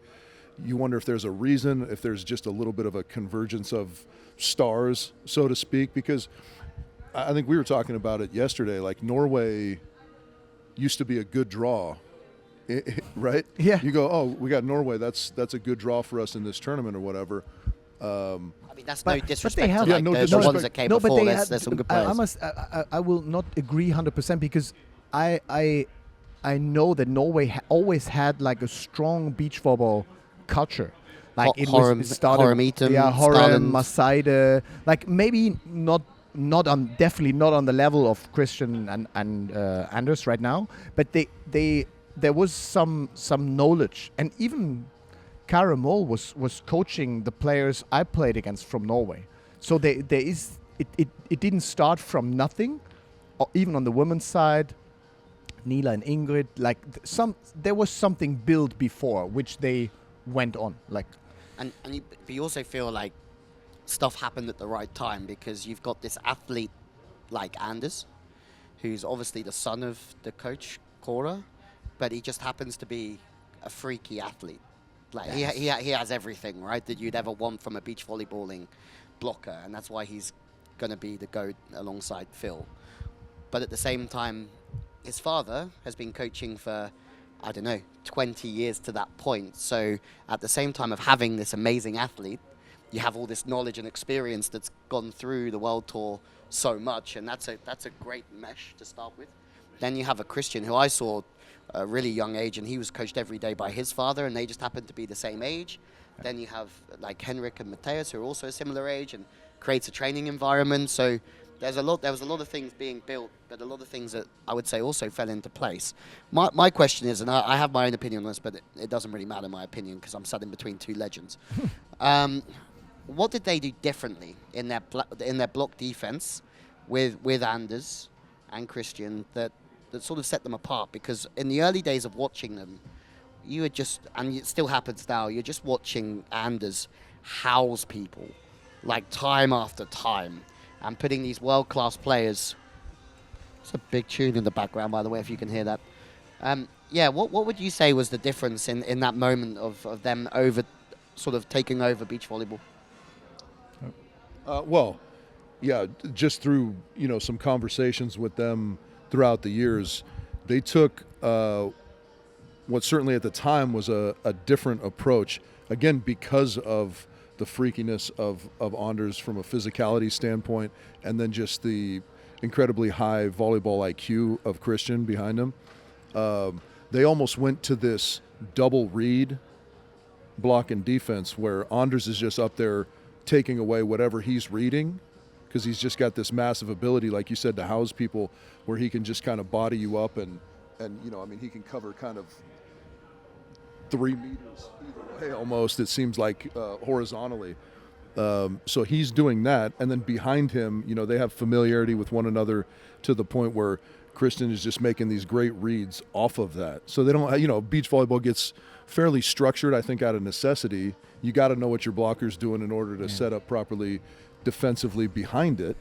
You wonder if there's a reason, if there's just a little bit of a convergence of stars, so to speak, because I think we were talking about it yesterday. Like, Norway used to be a good draw, right? Yeah. You go, oh, we got Norway. That's a good draw for us in this tournament or whatever. I mean, that's no disrespect have, to the ones that came before. There's some good players. I will not agree 100% because I know that Norway always had like a strong beach volleyball culture. Like it started, Horem, Masaide, like maybe definitely not on the level of Christian and Anders right now, but there was some knowledge, and even Kara Moll was coaching the players I played against from Norway. So it didn't start from nothing, or even on the women's side. Nila and Ingrid, like there was something built before which they went on, like. And you also feel like stuff happened at the right time because you've got this athlete like Anders, who's obviously the son of the coach Cora, but he just happens to be a freaky athlete. Like he has everything, right, that you'd ever want from a beach volleyballing blocker, and that's why he's going to be the GOAT alongside Phil. But at the same time, his father has been coaching for, 20 years to that point. So at the same time of having this amazing athlete, you have all this knowledge and experience that's gone through the World Tour so much, and that's a great mesh to start with. Then you have a Christian who I saw a really young age, and he was coached every day by his father, and they just happened to be the same age. Then you have like Henrik and Matthias, who are also a similar age, and creates a training environment. So there was a lot of things being built, but a lot of things that I would say also fell into place. My question is, and I have my own opinion on this, but it doesn't really matter my opinion because I'm sat in between two legends. What did they do differently in their block defense with Anders and Christian that sort of set them apart? Because in the early days of watching them, you were just, and it still happens now, you're just watching Anders house people like time after time and putting these world-class players. It's a big tune in the background, by the way, if you can hear that. What would you say was the difference in that moment of them sort of taking over beach volleyball? Well, yeah, just through, some conversations with them throughout the years, they took what certainly at the time was a different approach, again, because of the freakiness of Anders from a physicality standpoint, and then just the incredibly high volleyball IQ of Christian behind him. They almost went to this double read block and defense where Anders is just up there taking away whatever he's reading, because he's just got this massive ability, like you said, to house people, where he can just kind of body you up and he can cover kind of 3 meters either way almost, it seems like, horizontally. So he's doing that, and then behind him, they have familiarity with one another to the point where Christian is just making these great reads off of that. So they don't, beach volleyball gets fairly structured, I think, out of necessity. You got to know what your blocker's doing in order to set up properly defensively behind it.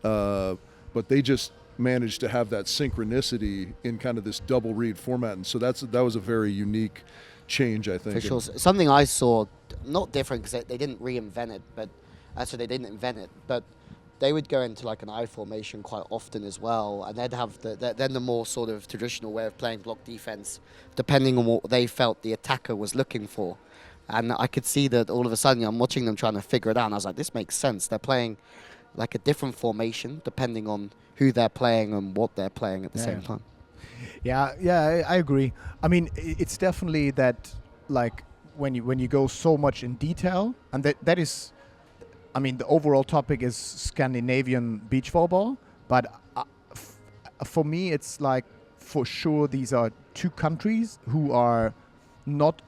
But they just managed to have that synchronicity in kind of this double read format. And so that was a very unique change, I think. For sure. Something I saw, not different because they didn't reinvent it, but actually they didn't invent it, but they would go into like an I formation quite often as well, and they'd have then the more sort of traditional way of playing block defense, depending on what they felt the attacker was looking for. And I could see that all of a sudden I'm watching them trying to figure it out, and I was like, this makes sense. They're playing like a different formation depending on who they're playing and what they're playing at the same time. Yeah, I agree. I mean, it's definitely that, like, when you go so much in detail, and that is, I mean, the overall topic is Scandinavian beach volleyball, but for me, it's like, for sure, these are 2 countries who are not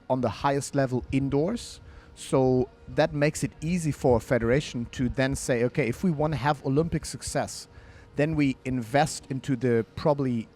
on the highest level indoors. So that makes it easy for a federation to then say, okay, if we want to have Olympic success, then we invest into the probably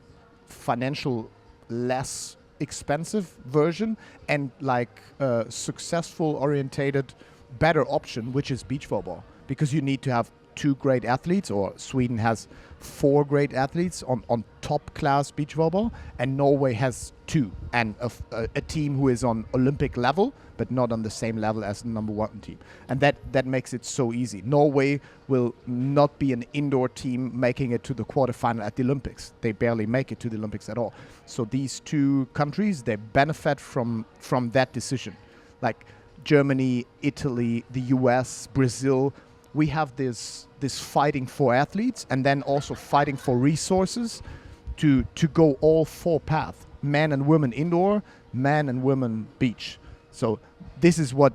financial less expensive version and like successful orientated better option, which is beach volleyball, because you need to have 2 great athletes, or Sweden has 4 great athletes on top class beach volleyball, and Norway has 2, and a team who is on Olympic level but not on the same level as the number 1 team, and that makes it so easy. Norway will not be an indoor team making it to the quarterfinal at the Olympics. They barely make it to the Olympics at all. So these 2 countries, they benefit from that decision. Like Germany, Italy, the US, Brazil, we have this fighting for athletes, and then also fighting for resources to go all 4 paths: men and women indoor, men and women beach. So this is what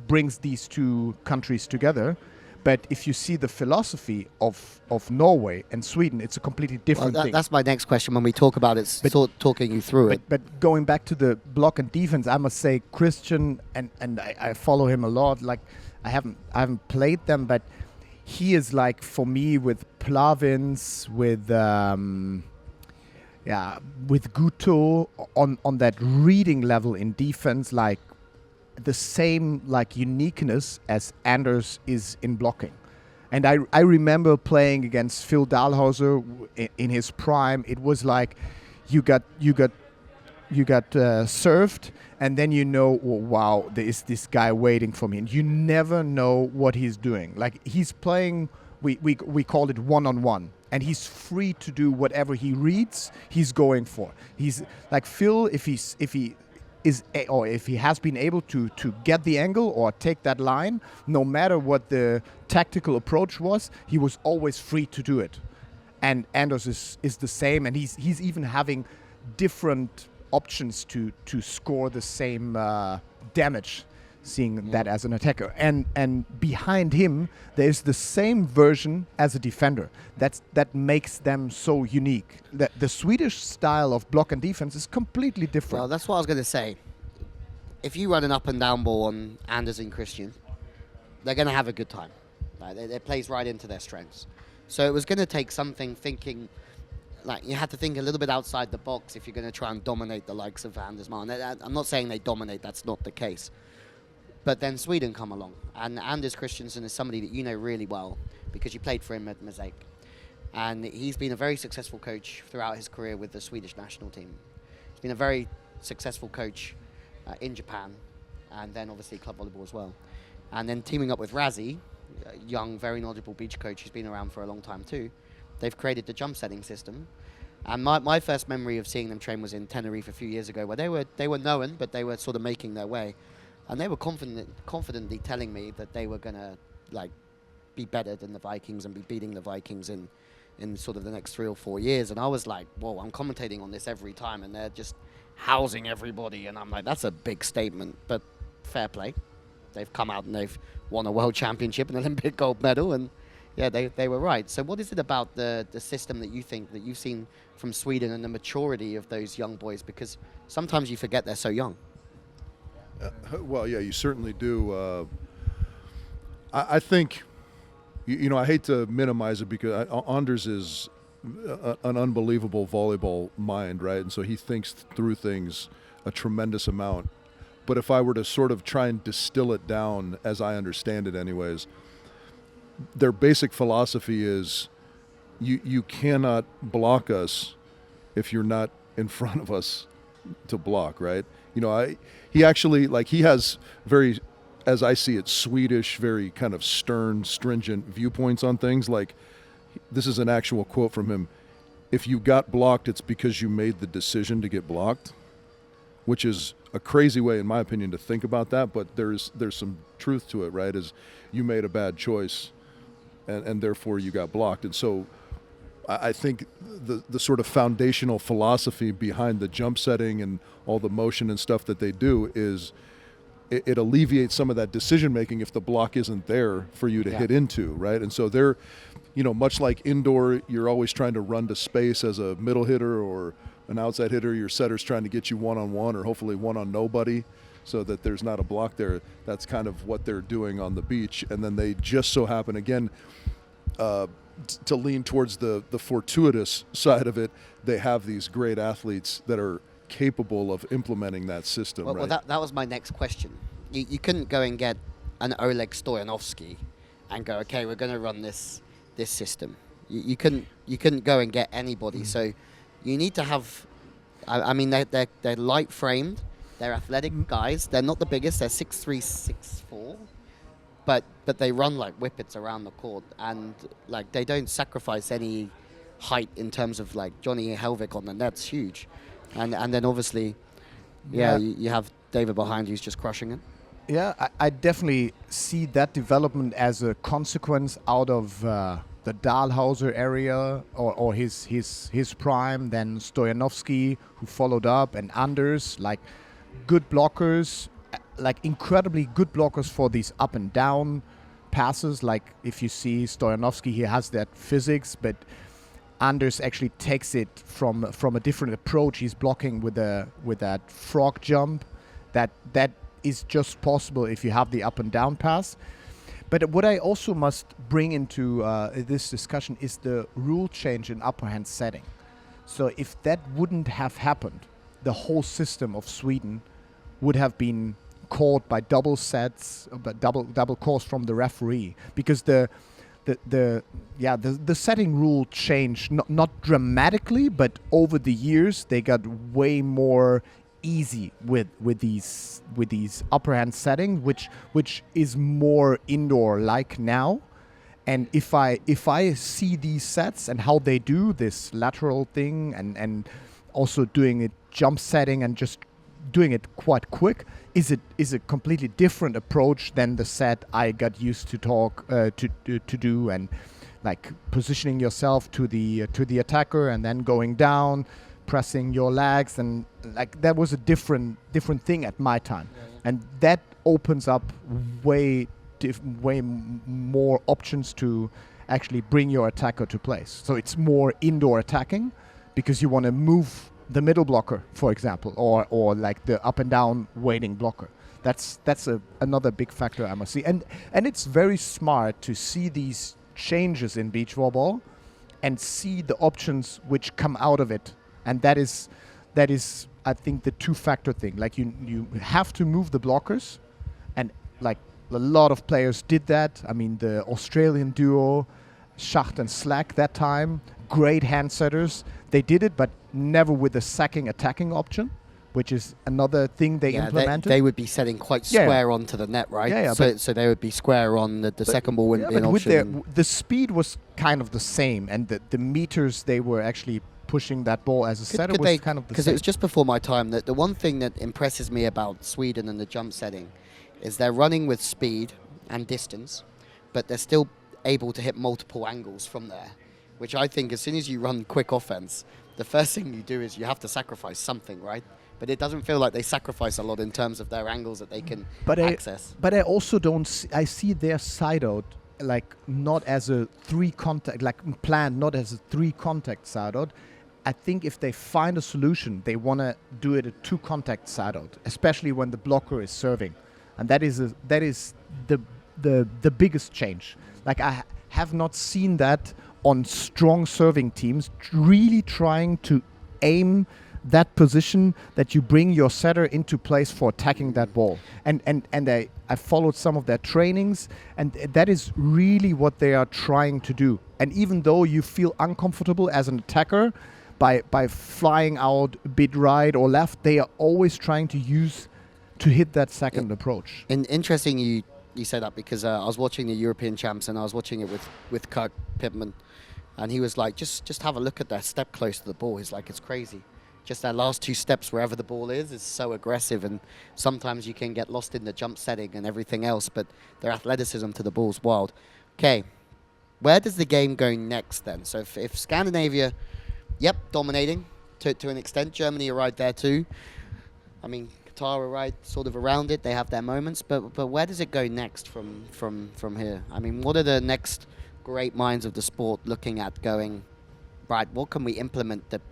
brings these 2 countries together. But if you see the philosophy of Norway and Sweden, it's a completely different thing. That's my next question when we talk about it, talking you through it. But going back to the block and defense, I must say Christian, and I follow him a lot. Like, I haven't played them, but he is like, for me, with Plavins, with Guto on that reading level in defense, like the same like uniqueness as Anders is in blocking. And I remember playing against Phil Dahlhauser in his prime. It was like you got served, and then oh, wow, there is this guy waiting for me, and you never know what he's doing. Like, he's playing, we call it one-on-one, and he's free to do whatever he reads, he's going for. He's like Phil, if he has been able to get the angle or take that line, no matter what the tactical approach was, he was always free to do it. And Anders is the same, and he's even having different options to score the same damage, seeing that as an attacker. And behind him, there's the same version as a defender. That makes them so unique. The Swedish style of block and defense is completely different. Well, that's what I was going to say. If you run an up and down ball on Anders and Christian, they're going to have a good time. Right? It plays right into their strengths. So it was going to take something thinking, like, you had to think a little bit outside the box if you're going to try and dominate the likes of Anders Malm. I'm not saying they dominate, that's not the case. But then Sweden come along, and Anders Christiansen is somebody that you know really well because you played for him at Mosaic. And he's been a very successful coach throughout his career with the Swedish national team. He's been a very successful coach in Japan, and then obviously club volleyball as well. And then teaming up with Razi, a young, very knowledgeable beach coach who's been around for a long time too. They've created the jump setting system. And my first memory of seeing them train was in Tenerife a few years ago, where they were known, but they were sort of making their way. And they were confidently telling me that they were going to like be better than the Vikings and be beating the Vikings in sort of the next 3 or 4 years. And I was like, whoa, I'm commentating on this every time, and they're just housing everybody. And I'm like, that's a big statement, but fair play. They've come out and they've won a world championship, an Olympic gold medal, and yeah, they were right. So what is it about the system that you think that you've seen from Sweden and the maturity of those young boys? Because sometimes you forget they're so young. Well, yeah, you certainly do. I think, I hate to minimize it because Anders is an unbelievable volleyball mind, right? And so he thinks through things a tremendous amount. But if I were to sort of try and distill it down, as I understand it anyways, their basic philosophy is you cannot block us if you're not in front of us to block, right? He actually, he has very, as I see it, Swedish, very kind of stern, stringent viewpoints on things. Like, this is an actual quote from him: "If you got blocked, it's because you made the decision to get blocked," which is a crazy way, in my opinion, to think about that. But there's some truth to it, right? Is you made a bad choice, and therefore you got blocked. And so I think the sort of foundational philosophy behind the jump setting and all the motion and stuff that they do is it alleviates some of that decision making if the block isn't there for you to hit into, right? And so they're, much like indoor, you're always trying to run to space as a middle hitter or an outside hitter. Your setter's trying to get you one-on-one or hopefully one-on-nobody so that there's not a block there. That's kind of what they're doing on the beach. And then they just so happen, again, to lean towards the fortuitous side of it, they have these great athletes that are capable of implementing that system. Well, right? that was my next question. You couldn't go and get an Oleg Stoyanovsky and go, okay, we're going to run this system. You couldn't go and get anybody. So you need to have. I mean, they're light framed. They're athletic guys. They're not the biggest. They're 6'3", 6'4". But they run like whippets around the court, and like they don't sacrifice any height in terms of like Johnny Helvik on the net's huge, and then obviously, you have David behind who's just crushing it. Yeah, I definitely see that development as a consequence out of the Dahlhauser area or his prime, then Stoyanovsky, who followed up, and Anders, like good blockers. Like incredibly good blockers for these up and down passes. Like if you see Stoyanovsky, he has that physics, but Anders actually takes it from a different approach. He's blocking with that frog jump. That is just possible if you have the up and down pass. But what I also must bring into this discussion is the rule change in upper hand setting. So if that wouldn't have happened, the whole system of Sweden would have been called by double sets, but double calls from the referee, because the setting rule changed not dramatically, but over the years they got way more easy with these upper hand settings, which is more indoor like now. And if I see these sets and how they do this lateral thing and also doing it jump setting and just doing it quite quick, is a completely different approach than the set I got used to to do, and like positioning yourself to the attacker and then going down, pressing your legs, and like that was a different thing at my time. And that opens up way more options to actually bring your attacker to place. So it's more indoor attacking because you want to move the middle blocker, for example, or like the up and down waiting blocker. That's another big factor I must see. And it's very smart to see these changes in beach volleyball and see the options which come out of it. And that is I think the two-factor thing. Like you have to move the blockers, and like a lot of players did that. I mean, the Australian duo, Schacht and Slack that time, great hand setters. They did it, but never with a sacking attacking option. which is another thing they implemented. They would be setting quite square onto the net, right? Yeah, so they would be square on the second ball wouldn't be an option. The speed was kind of the same, and the meters they were actually pushing that ball as a setter was kind of the same. Because it was just before my time that the one thing that impresses me about Sweden and the jump setting is they're running with speed and distance, but they're still able to hit multiple angles from there, which I think as soon as you run quick offense, the first thing you do is you have to sacrifice something, right? But it doesn't feel like they sacrifice a lot in terms of their angles that they can access. But I also I see their side out like not as a three contact, like planned, not as a three contact side out. I think if they find a solution, they want to do it a two contact side out, especially when the blocker is serving, and that is the biggest change. Like I have not seen that on strong serving teams really trying to aim that position that you bring your setter into place for attacking that ball. And I followed some of their trainings, and that is really what they are trying to do. And even though you feel uncomfortable as an attacker by flying out a bit right or left, they are always trying to hit that second approach. And interesting you say that, because I was watching the European Champs and I was watching it with Kirk Pittman, and he was like, just have a look at that step close to the ball. He's like, it's crazy. Just that last two steps wherever the ball is so aggressive, and sometimes you can get lost in the jump setting and everything else, but their athleticism to the ball is wild. Okay, where does the game go next then? So if Scandinavia, dominating to an extent, Germany are right there too. I mean, Qatar are right sort of around it, they have their moments, but where does it go next from here? I mean, what are the next great minds of the sport looking at going, right, what can we implement that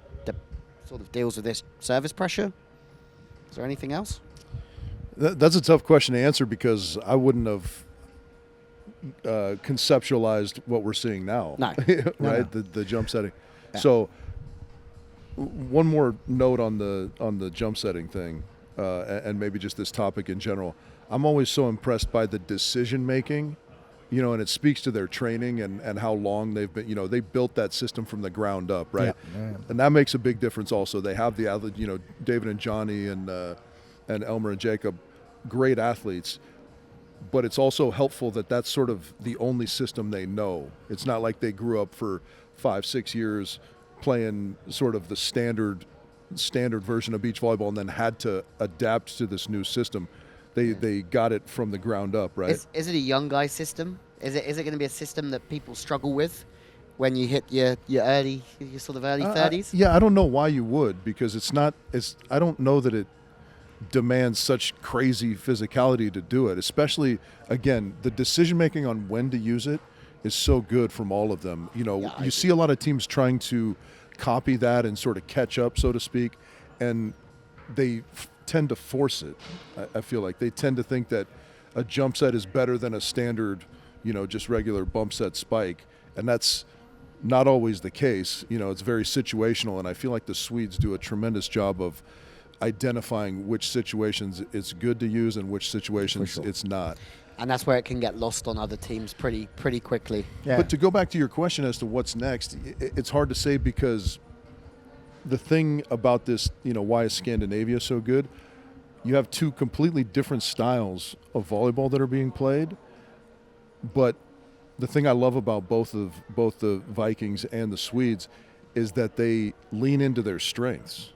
sort of deals with this service pressure? Is there anything else? That's a tough question to answer, because I wouldn't have conceptualized what we're seeing now. No. Right? No. The jump setting. Yeah. So one more note on the jump setting thing, and maybe just this topic in general. I'm always so impressed by the decision making, and it speaks to their training and how long they've been, they built that system from the ground up, right? Yeah. And that makes a big difference also. They have the, David and Johnny and Elmer and Jacob, great athletes, but it's also helpful that that's sort of the only system they know. It's not like they grew up for 5-6 years playing sort of the standard version of beach volleyball and then had to adapt to this new system. They got it from the ground up, right? Is it a young guy system? Is it going to be a system that people struggle with when you hit your sort of early 30s? Yeah, I don't know why you would, because I don't know that it demands such crazy physicality to do it. Especially, again, the decision making on when to use it is so good from all of them. You see a lot of teams trying to copy that and sort of catch up, so to speak, and they tend to force it. I feel like they tend to think that a jump set is better than a standard, just regular bump set spike, and that's not always the case. It's very situational, and I feel like the Swedes do a tremendous job of identifying which situations it's good to use and which situations it's not. And that's where it can get lost on other teams pretty quickly. Yeah. But to go back to your question as to what's next, it's hard to say, because the thing about this, why is Scandinavia so good? You have two completely different styles of volleyball that are being played, but the thing I love about both the Vikings and the Swedes is that they lean into their strengths,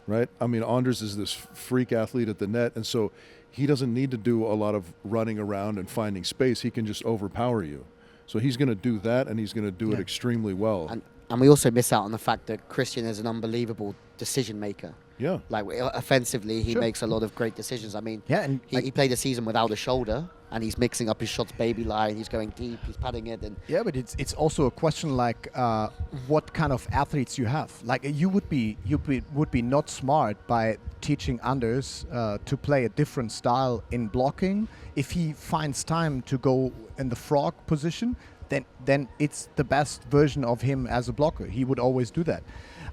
right? I mean, Anders is this freak athlete at the net, and so he doesn't need to do a lot of running around and finding space. He can just overpower you. So he's going to do that, and he's going to do it extremely well. And we also miss out on the fact that Christian is an unbelievable decision maker. Yeah. Like, offensively, he makes a lot of great decisions. I mean, and he played a season without a shoulder, and he's mixing up his shots baby line. He's going deep. He's padding it. And yeah, but it's also a question like what kind of athletes you have. Like, you would be not smart by teaching Anders to play a different style in blocking. If he finds time to go in the frog position, then it's the best version of him as a blocker. He would always do that.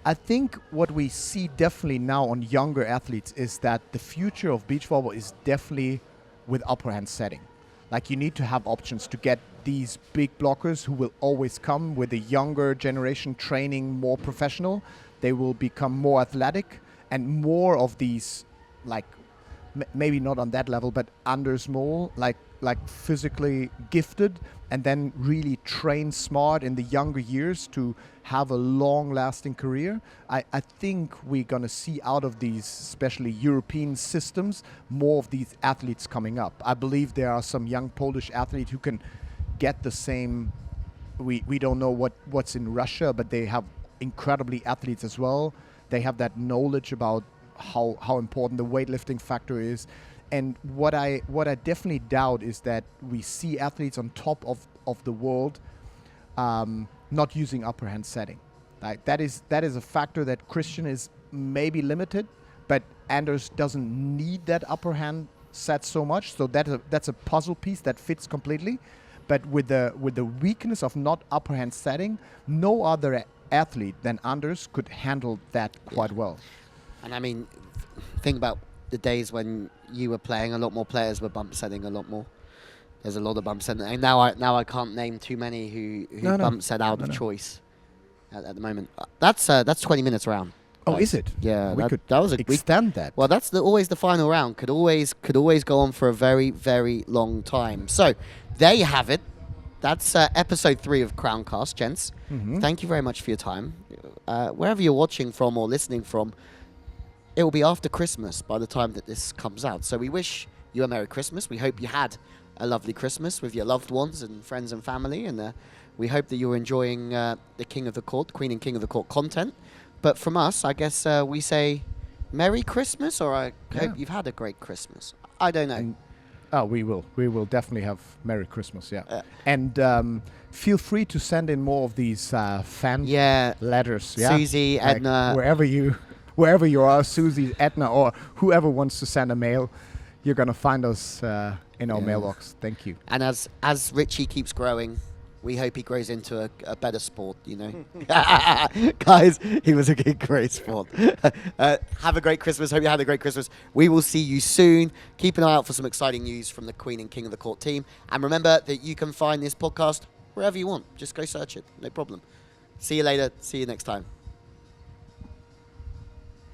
I think what we see definitely now on younger athletes is that the future of beach volleyball is definitely with upper hand setting. Like, you need to have options to get these big blockers who will always come with the younger generation training more professional. They will become more athletic, and more of these, like maybe not on that level, but under small, like physically gifted, and then really train smart in the younger years to have a long-lasting career. I think we're going to see out of these, especially European systems, more of these athletes coming up. I believe there are some young Polish athletes who can get the same. We don't know what's in Russia, but they have incredibly athletes as well. They have that knowledge about how important the weightlifting factor is. And what I definitely doubt is that we see athletes on top of the world not using upper hand setting. Like that is a factor that Christian is maybe limited, but Anders doesn't need that upper hand set so much. So that's a puzzle piece that fits completely. But with the weakness of not upper hand setting, no other athlete than Anders could handle that quite well. And I mean, think about the days when you were playing. A lot more players were bump setting a lot more. There's a lot of bump setting, and now I can't name too many who bump set out of choice at the moment. That's 20 minutes around. Oh, is it? Yeah, we could extend that. Well, that's always the final round. Could always go on for a very, very long time. So there you have it. That's episode 3 of Crowncast, gents. Mm-hmm. Thank you very much for your time. Wherever you're watching from or listening from, it will be after Christmas by the time that this comes out. So we wish you a Merry Christmas. We hope you had a lovely Christmas with your loved ones and friends and family. And we hope that you're enjoying the King of the Court, Queen and King of the Court content. But from us, I guess we say Merry Christmas, or I hope you've had a great Christmas. I don't know. We will definitely have Merry Christmas, yeah. And feel free to send in more of these fan letters. Yeah? Susie, like Edna. Wherever you are, Susie, Edna, or whoever wants to send a mail, you're going to find us in our mailbox. Thank you. And as Richie keeps growing, we hope he grows into a better sport, you know. Guys, he was a great sport. Have a great Christmas. Hope you had a great Christmas. We will see you soon. Keep an eye out for some exciting news from the Queen and King of the Court team. And remember that you can find this podcast wherever you want. Just go search it. No problem. See you later. See you next time.